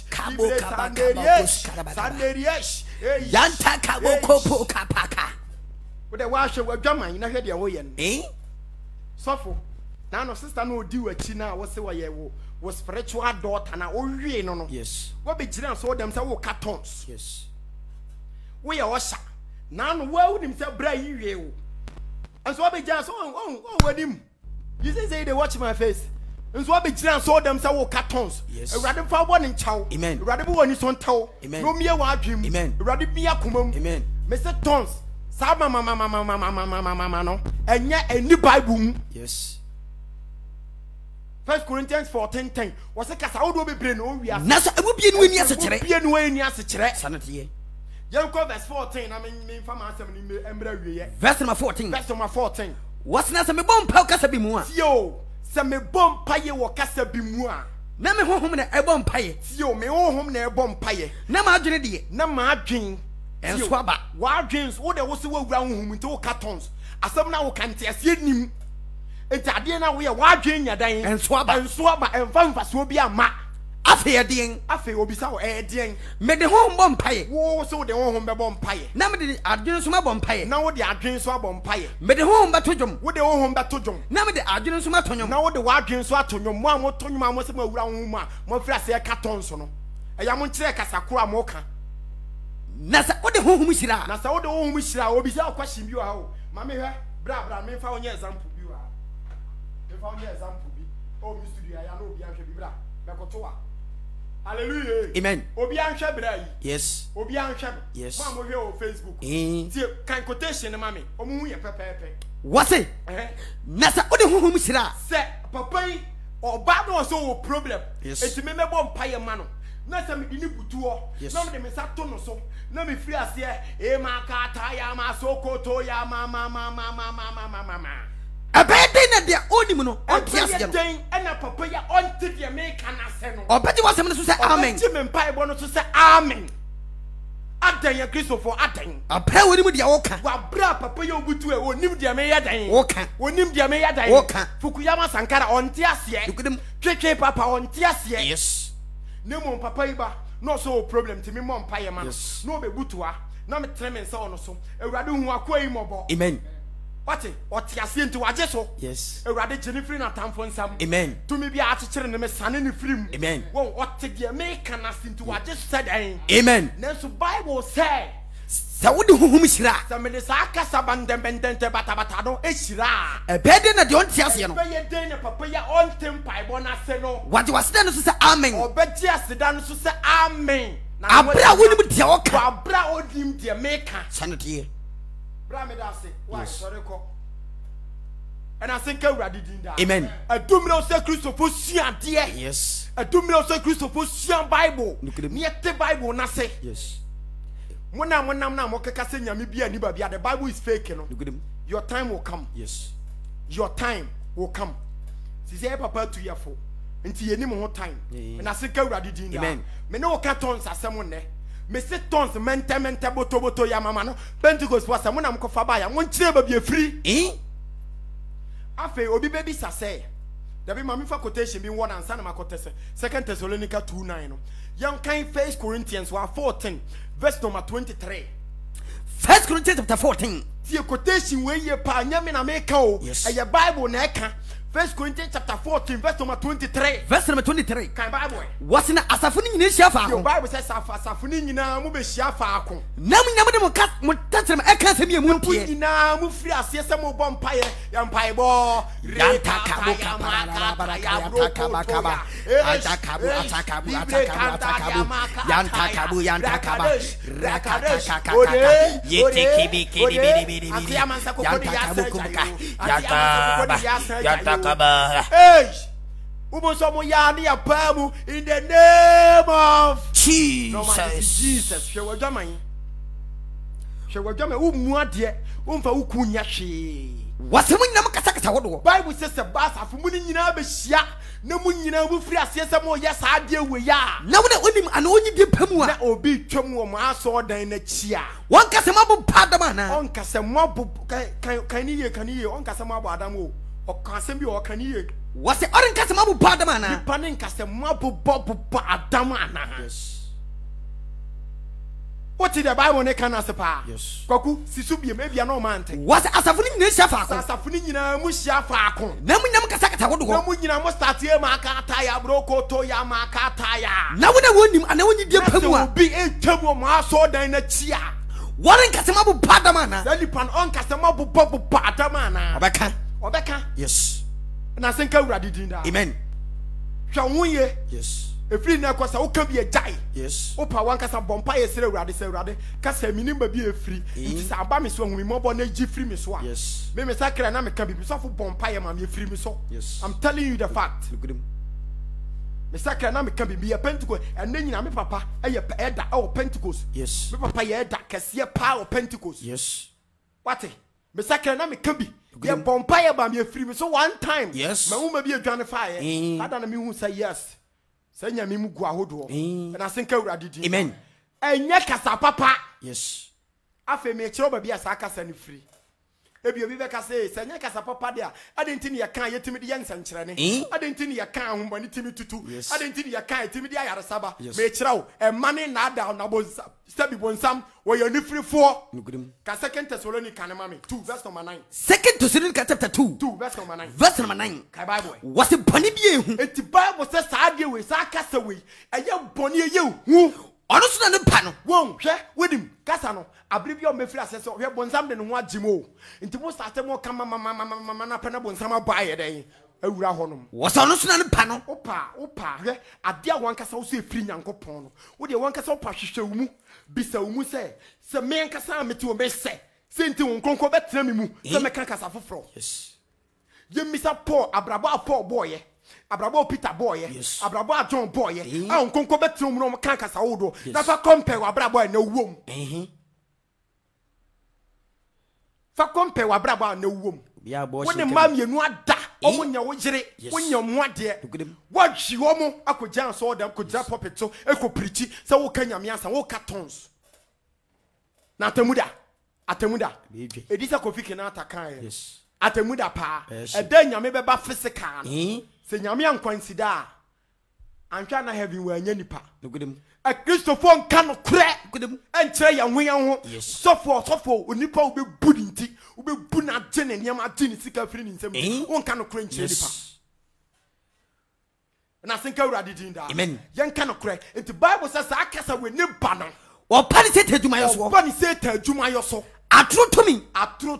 Kabo kaba Sanderiyesh. Yanta kabo kopo kapaka. With the wash of German, you know, head your way. Sofo. Now, no sister, no do a china was spiritual daughter and I no. Yes. What be Jiran saw them say, cartons. Yes. We are washer. Now, well, himself, bray you. And so I be just, with him. You say they watch my face. And so I be Jiran saw them say, cartons. Yes. A rather for one in chow. Amen. Rather one is on toe. Amen. No mere war dream. Amen. Rather be a kumum. Amen. Mr. Tons. Sama mama no. And yet a new Bible. Yes. 1 Corinthians 14:10. Was a cast out of a brain. Oh, we are. Nasa, I will be in as a chere. Be in way as a chere. Sanity. Young verse 14. I mean, from us, verse number 14. Verse number 14. What's Nasa me bomb pow casabimua? Yo, some me bomb paye or casabimua. Name home in a bomb paye. Yo, me home near bomb paye. Nama dready. Nama dream. And swabba. Wild dreams, what there was a round home into cartons. As some now can see him. And Tadiana, we are wild dream, you're dying. And swabba and Vanfas will be a ma. Affair ding. Affair will be so a ding. Made the home bomb pie. Whoa, so the home bomb pie. Now the Arjuna bomb pie. Now the Arjuna swab pie. Made the home batujum. With the home batujum. Now the Arjuna sumatonum. Now the wild dreams swat on your mom, what on your mom was a round more flash a cartons. I am on check as a crua mocha. Nasa, what the home is that? Nasa, what the home is that? Will be so question you are. Mammy, bra, me found your example. You are. Me found your example. Oh, Mr. I know Bianca Bibra, Bacotoa. Hallelujah. Amen. Obian Shabra. Yes. Obian Shab. Yes. Mamma here on Facebook. Can quotation, mammy. Omuya Pepe. What's it? Nasa, what the home is that? Say, Papa or bad or so problem. Yes. It's a member Pire Mano. Nasa me didn't put two. Yes. No, they may saturn or so. No, me free as here. Ema Kataya, Masoko, Toya, Mama. A bad thing at their own mono. On Tiasin and a papaya on to the American Aseno. Or bet you want someone to say Amen. Jim and Pie bonus to say Amen. Aden Christopher Aden. A pair with the Oka. What bra Papayo Butu or Nim the Amaya Oka. Or Nim the Amaya Oka. Fukuyama Sankara on Tiasia. Look at them. KK Papa on Tiasia. Yes. No more Papaiba. No so problem to me, Mom Pie man. Yes. No be Butua. No me tremens so. A radu who are quay mobile. Amen. What or Tiasin to Ajeso? Yes. A radu Jennifer and Tamfon Sam. Amen. To me be archer and a son in the film. Amen. Well, what take the American as into what just said? Amen. Then so Bible say. So what do whom is that? Some of the Saka Bendente Batabatano, Eshira. A bed in a don't Tiasian. Pay a papaya on temper, Bonaseno. What was done to say Amen? Or bet yes, the dance to say Amen. Abra wouldn't be Tioka. Abra would him the American. Sanity. Bramidasi, why, sorry, and I think I ready that. Amen. A domino say Christopher Sian, dear. Yes. A domino say Christopher Sian Bible. Near the Bible, Nase. Yes. When I'm Mokaka Yamibia Nibabia, the Bible is fake. Your time will come. Yes. Your time will come. See, Papa 2 years for. Until any more time. And I think I ready that. Amen. Me no cartons as someone there. Me say tons mente boto yamamano. Pentecost was someone I'm kofabaya. One chair be free. Eh? Afe obi baby sase. Dabi mami fa quotation bi one answer na makotese. 2 Thessalonica 2:9. Young kind 1 Corinthians 14 verse number 23. 1 Corinthians chapter 14. See quotation we ye pa nyame na make o. Yes. E Bible na eka. 1 Corinthians chapter 14 verse number 23. Verse number 23. Kan Bible. What's in asafuni nyina hia fa Your Bible says asafuni nyina mu be hia fa ako. Nam nyame de mo ka mo tatrem eka se mi mu ntie. Nyina mu firi ase se mo bom paye ya mpaye bo. Yantakabu Hey, Ubosomo ya ni apamu in the name of Jesus. No man Jesus. She was jamming. She was jamming. Umuadie. Umfa ukunya she. Wasemu nyina mkasa wodo. Bible says the bass of muni nyina be hia. Na mu nyina mu firi asese mo ya sa ade we ya. Na wona onim ana onyi de pamu a. Na obi twam wo ma so dan na chia. Won kasema bu padama na. On kasema bu kan ni ye on kasema bu adam o. O kasem bi o kan ye. Wase orin kasema bu padama na. Panin kasema bu adam na. Yes. What did the Bible ne kana sepa? Yes. Kwaku sisu bi maybe no man te. Wase asafuni nyina hia faako. Asafuni nyina mu hia faako. Na mu nyam kasa wodo. Na mu nyina mo start e ma aka ta ya broko to ya ma aka ta ya. Na wona wonim ana onyi de pamu a. Bi etwam o ma so dan na chia. Warin kasema bu padama na. Sali pan on kasema bu padama na. Obeka. Yes. Na senka urade din da. Amen. Hwa wonye. Yes. Efri na kwasa wo ka bi ejai. Yes. Opa wan kasa bompa ye sere urade se urade kasa minim ba bi efri. Nti sa aba me so humi mobo na gi free me so a. Yes. Me sakra na me ka bi so fo bompa ye ma me free me so. Yes. I'm telling you the fact. Look at him. Me sakra na me ka bi ye Pentecost and then nyina me papa eye eda o Pentecost. Yes. Me papa ye eda kase pa o Pentecost. Yes. What? Me sakra na me ka bi ye bompa ye ba me free me so one time. Yes. Ma wo bi adwane fa ye. Ada na me hu say yes. Senya mi mu gu ahodo na senka urade di. Amen. Enye kasa papa. Yes. Afa me kire oba bia sa kasa ne free. Ebi obi be kasa senya kasa papa dia adenti ne ye kan yetimi de yensankyere ne. Adenti ne ye kan ahombani timi tutu. Adenti ne ye kan yetimi de ayaresaba. Me kire wo emane na ada na bonsa. Stebi bonsam wo ye ne free for. Ka second Thessalonians kan mama 2 verse number 9. Second Thessalonians chapter 2 verse number 9. Verse number 9. Kai Bible. Was it boni bi ehu? Enti Bible says sa ade we sa kasa we eye boni eye hu. Ono so na ne pa no. Won hwe wedim kasa no abri bi o mefiri asese hwe bonsam de ne ho agimo. Enti mo start mo kama mama na pena bonsam abaye den. Awura honom. Was ono so na ne pa no. Opa hwe ade a wan kasa wo so efiri Nyankopon no. Wo de wan kasa opa hwehwe wo mu bisa wo mu se me kasa amete wo me se enti won konko betena me mu se me kan kasa foforo. Yes. Ye misa Paul abrabo Paul boye. Abrabo Peter boy, yes. Abrabo John boy, ah unkonko betrum no kan kasa wodo. Na fa compare abrabo na wom. Fa compare abrabo na wom. Bia bo shi. Woni mam yenu ada, omo nya wo jire, wonya mo ade. Wo hwi omo akojan so dem koja puppet so ekoprichi se wo ka nyame asa wo ka tons. Na atemuda. Edisa Kofi Kenyatta kan. Yes. Atemuda pa. Eda nyame beba physical. Se nyame ankwansida antwa na heaven wa anya nipa a Christopher nka no kure enkyere ya hwen ho sofo onipa wo be bu nti wo be bu na de ne niam ade ne sika firi ne nsam wo nka no kure enkyere nipa na senka urade din da amen yen ka no kure enti Bible says akasa we ne ba no o pani se tadwuma yo so o pani se tadwuma yo so atro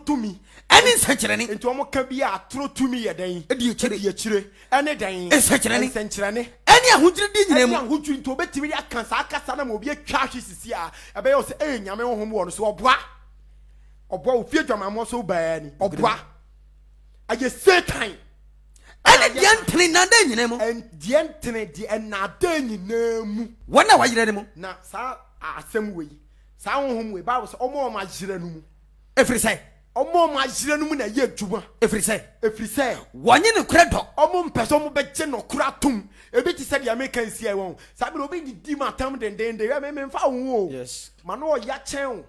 tumi eni nsankyerene enti omo ka bia atro tumi ye den edi ekire ene den nsankyerene eni ahudiri di nyina mu eni ahudiri nto betimi ya kansa akasa na ma obi atwa hwe sisi a ebe yo se nyame honhom wo no so oboa ofie dwamamo so baa ni oboa aye satan ene diantene na da nyina mu en diantene di na da nyina mu wona wayire ne mu na sa asem wei sa honhom we Bible say omo ma jira no mu efiri say omo ma jira no mu na ye adwuma efiri say wonye ne kura do omo mpese omo beje no kura tum ebi ti say the American sia won sa bi obi di matam den ya me mfa wo yes ma no ya chen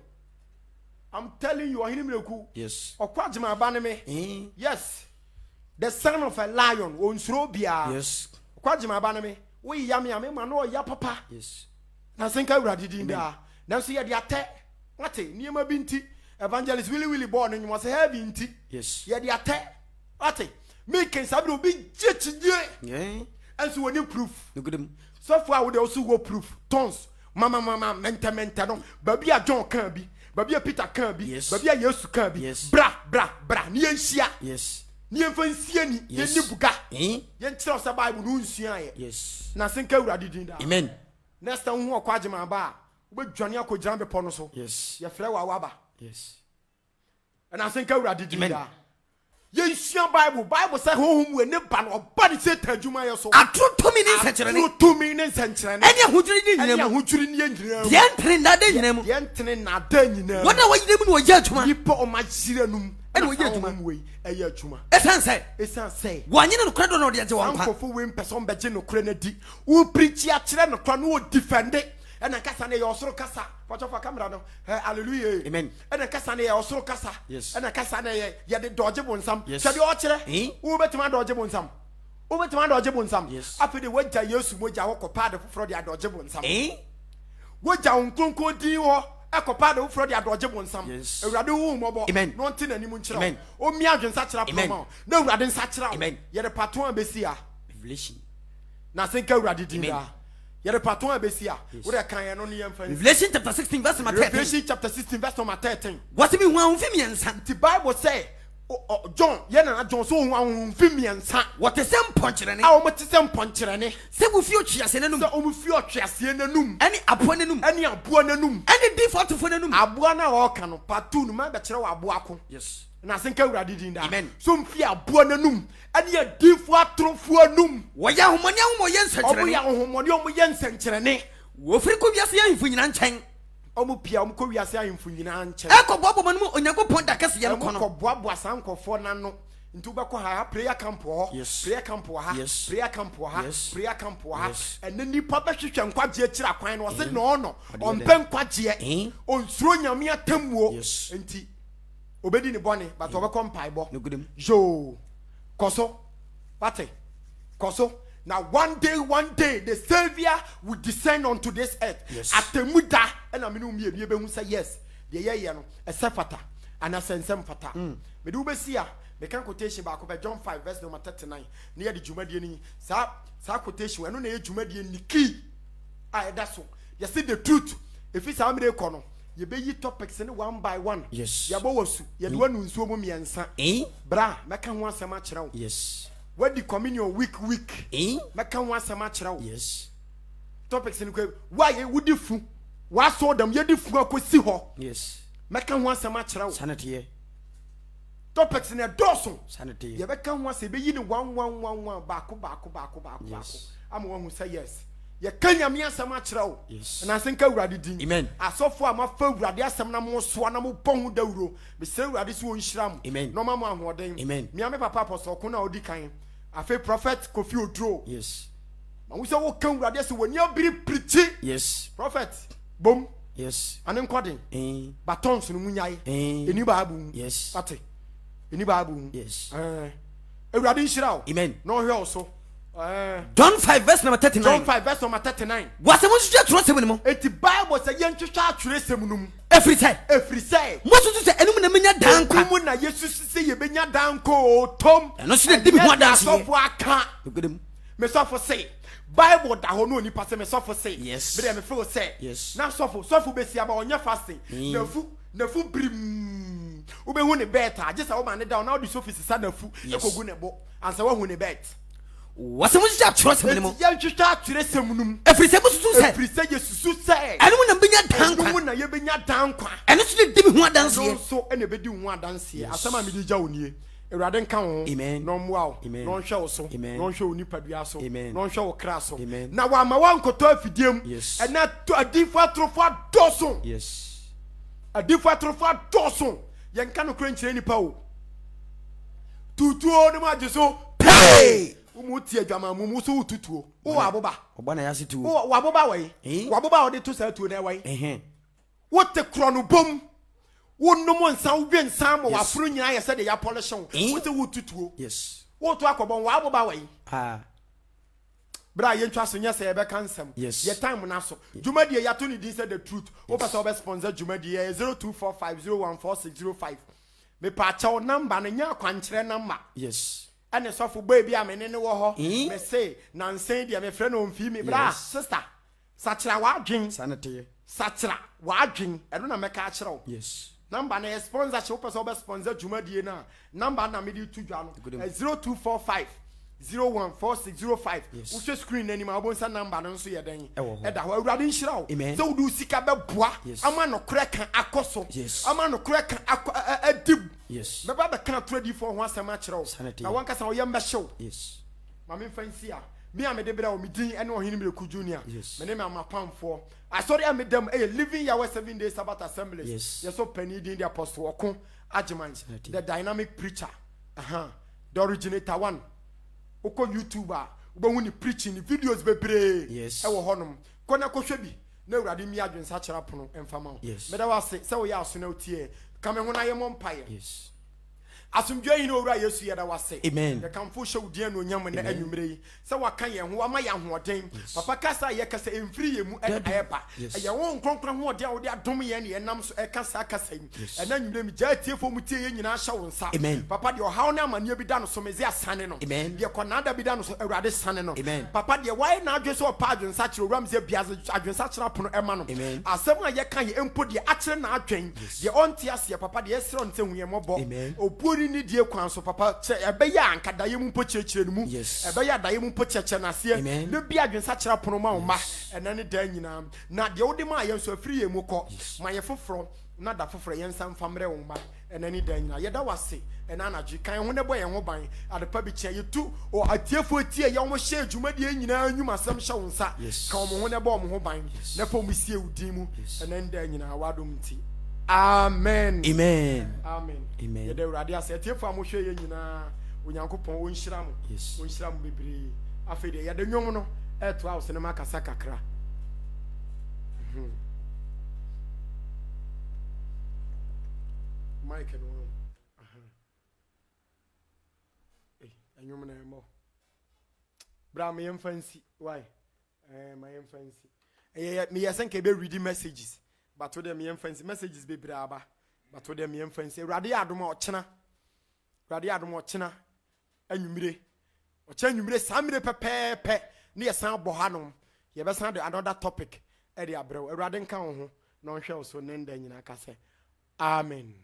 I'm telling you ohini mreku yes okwajima ba ne me yes the son of a lion onsuro bia yes okwajima ba ne me we ya me ma no ya papa yes na senka urade din da na so ye de ate wate niema binti evangelist Willie born you must have inti yes ye de ate wate make sabi obi jechiye enso woni proof so far we dey also go proof tons mama menta no baby a John kan bi baby a Peter kan bi baby a Yesu kan bi bra ni enhia yes ni enfansia ni ye ni buga ye nkyerɛ sa Bible no nsua ye yes na senka urade din da amen next time hu okwajima ba obedwane akogyan be pono so yes ye frɛ wa waba yes na senka urade din da Yensia Bible say home we ne ba no ba ni Satan adwuma ye so. Atoto mi ni nsenkyerene. Atoto mi ni nsenkyerene. Ene ahudwiri ni nyina mu. Ene ahudwiri ni nyina mu. De entre na da nyina mu. De entre na da nyina mu. Wona wa nyina mu no ya adwuma. Nipa o ma hyira num. Ene wo ya adwuma mu we eya adwuma. Esan say. Wa nyina no kra do no de agye wa nkwa. Ankofo we person be gye no kra na di. Wo preach a kire no kra no wo defend. Ene kasa na ye osoro kasa. Watch off camera no. Hallelujah. Amen. Ene kasa na ye osoro kasa. Yes. Ene kasa na ye de dodge bonsam. Yes. Say de o kire. Wo betima dodge bonsam. Wo betima dodge bonsam. Yes. After the wagya Yesu moja wo kopa de foforo de dodge bonsam. Wagya onkonko din ho ekopa de foforo de dodge bonsam. Yes. Ewurade wo mobo. Amen. No nti nanim nkira. Amen. O mi adwensa kira promo. Na ewurade nsa kira. Amen. Ye de paton abesia. Revelation. Na senka ewurade din da. Ye de paton abesia. Wo de kan ye no ne ye mfa. Revelation chapter 16 verse number 13. Revelation chapter 16 verse number 13. What me hu ahunfi miensa. The Bible say John, ye na John so hu ahunfi miensa. What is sem ponkyerene? A o mo tese mponkyerene. Se bu fi otwiase nanum. Se o mo fi otwiase nanum. Ani apo nanum. Ani abo nanum. Ani default fo nanum. Abo na o ka no patu no ma be kire wa abo ako. Yes. Na senka urade din da. Amen. So mfi abo nanum. Ani adifo atrofo anum. Wo ya homoni ahom ye nsenkyerene. Obo ya homoni omo ye nsenkyerene. Wo firi ko wiase ahemfo nyina nkyɛn. Omo pia omo ko wiase ahemfo nyina nkyɛn. Ekɔboabo manum Onyankopɔn da kase ye no kono. Ekɔboabo asankɔfo nano. Ntu be ko ha prayer camp ho. Yes. Prayer camp ho ha. Yes. Prayer camp ho ha. Yes. Prayer camp ho ha. Yes. Ene nipa be hwehwe nkwagye akira kwan no se no no. Ompe nkwagye. Onsuro nyame atamuo. Yes. Enti obedi ni bone but obekɔ mpaibo. No good. Jo. Koso. Pate. Koso. Now one day the Savior will descend onto this earth. Yes. Atemuda and aminu mi ebi ebe say yes. The ye no esefata and asensem fata. Me do be see ya. Me can quotation back up John 5 verse number 39. Near the Jumadie ni sa quotation we no na Jumadie ni key. Ah that's so. You see the truth. If it's how many kono. You be yi topics in one by one. Yes. Ya bo wasu. Ya do anu nsuo mu miensa. Bra, meka ho asema kyerɛ wo. Yes. What the communion week meka ho asema kyerɛ wo. Yes. Topics in ko why you di fu. Wa so dem ye di fu akosi ho. Yes. Meka ho asema kyerɛ wo. Sanity. Topics in a dozen. Sanity. You be kan ho asema be yi ni 1 baako. Yes. Am one who say yes. Ye kanya me asema kyerɛ wo. Yes. Na senka urade din. Amen. Asofo a mafa urade asem na mo so na mo pon ho dawuro. Be se urade so nhyiram. Amen. No mama ahoden. Amen. Me ame papa apostle ko na odi kan. Afa prophet Kofi Oduro. Yes. Ma wo se wo kan urade se woni abiri preach. Yes. Prophet bom. Yes. Ane nkwadin. Batons no munyai. Eni baabu. Yes. Ate. Eni baabu. Yes. Urade nhira wo. Amen. No hwe so. John 5 verse number 39. John 5 verse number 39. Wasemu hwehwe trosem no. Eti Bible say yen twehwe atweresem num. Every say. Mosu say enum na menya dankwa. Enum na Jesus say ye benya danko tom. Eno so de bi ho adanse. Sofo aka. Me sofo say Bible da ho no ni pa say me sofo say. Yes. Me dey me feel say. Yes. Na sofo be si aba onye fasting. Nafu brim. Ube hu ne bet age say wo ma ne down na wo di sofi sisa nafu ekogu ne bo. Ansa wo hu ne bet. Wasemu hwehwe trosem no. Ye twehwe atweresem num. Every say mususu say. Every say yesusu say. Enum na menya dankwa. Enum na ye benya dankwa. Eno so de bi ho adanse. So ene be di ho adanse. Asama me di gya onie. Ewurade nka ho. Amen. No mwa wo. Amen. No hwe wo so. Amen. No hwe wo nipadua so. Amen. No hwe wo kra so. Amen. Na wa ma wa nkoto afidiem. Yes. Ena to adifo atrofo adoso. Yes. Adifo atrofo adoso. Ye nka no kra nkyere nipa o. Tutuo ne ma jeso. Pay. Umuti adwama mumu so tutuo. Wo aboba. Oba na yase tu. Wo aboba we. Wo aboba wo de to sa tuo na we. Wo te kro no bom. Wo no mo nsa wo dwen nsa mo wa furu nyina ye se de ya polish wo. Wo te wo tutuo. Yes. Wo to akobon wo aboba we. Bra ye ntwa so nya se ye be kansem. Yes. Ye time na so. Jumadie ya to ni din say the truth. Wo pasa wo be sponsor Jumadie 0245014605. Me pa cha number na nya kwankyere number. Yes. And a soft baby, I mean, wo ho. Me say, Nancy, dear, my friend, on fee me, bra, sister. Sachra wa drink, sanity. Sachra wa drink, I don't know, make a show. Yes. Number na sponsor, shop us over sponsor, Jumadie na. Number na midi to John 0245 014605 wo screen anima obonsa number no so yeden e da ho awurade nhyira wo so wo du sika beboa ama no kora kan akoso ama no kora kan adib beba be kan tradi for ho asema kire wo na wanka sa wo yem be hyew mame fancy a me amede bra wo medin ene ohini Miracle Junior me ne me amapamfo asori amedam living yawe 7 days Sabbath assemblies yes so penny din the apostle okon Ajiman the dynamic preacher the originator one oko YouTuber ubehu ni preaching ni videos bebre ewo honom kona kohwe bi na urade mi adwensa kira pono emfama meda wase se wo ya aso na otie kame ho na ye mompaye asumdwe yi no owura Yesu yeda wase amen the kamfo shawdie no nyam na anwumre yi se waka ye ho ama ya hoden papa kasa ye kasa emfiri ye mu eba ye wo nkronkron ho ode a wo de adom ye ne nam so kasa kasa yi na anwumre mi ja tiefo mu tie ye nyina hya wo nsa papa de ohaw na amane bi da no so meze asane no de konada bi da no so awurade sane no papa de why na adwe so opa adwensa kire owura mze biaze adwensa kire pono ema no asem a ye kan ye empo de akire na adwen de onti ase papa de esro nte hu ye mobo obu ni die kwan so papa che ebe ya anka daye mu pochechire mu ebe ya daye mu pocheche na se ne bia adwensa kira pono ma wo ma ena ne da nyina na de wo de ma ye so afiri ye mu ko ma ye foforo na da foforo ye nsa mfamre wo ma ena ne da nyina ye da wase ena anaji kan ho ne boye ho ban adepa bi che ye tu o atiefo tie ye wo hye adwuma de nyina anwum asem hye wo nsa kan mo ho ne bo mo ho ban na po mu sie udin mu ena ne da nyina wadom ti amen amen amen amen ye de urade ase tiefo amohwe ye nyina onyankopon wonhyira mo bebre afi de ye de nwom no eto house ne makasa kakra Mike no nwom na mo bra me fancy why my fancy me yasenke be read messages but to them fancy messages be braba but to them fancy rade adom ochena anwumire ochanwumire samire pepepe ne yesan bo hanom ye be san de another topic e de abrew rade nka ho no hwe so ne nda nyina ka se amen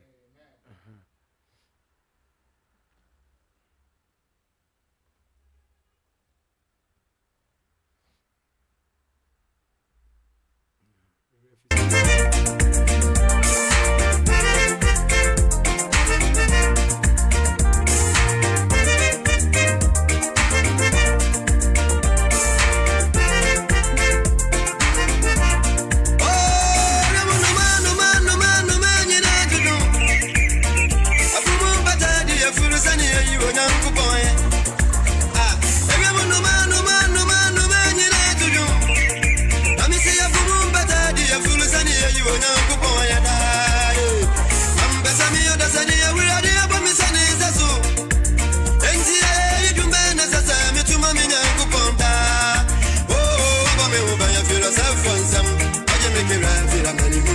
Some, I just make it right, feel I'm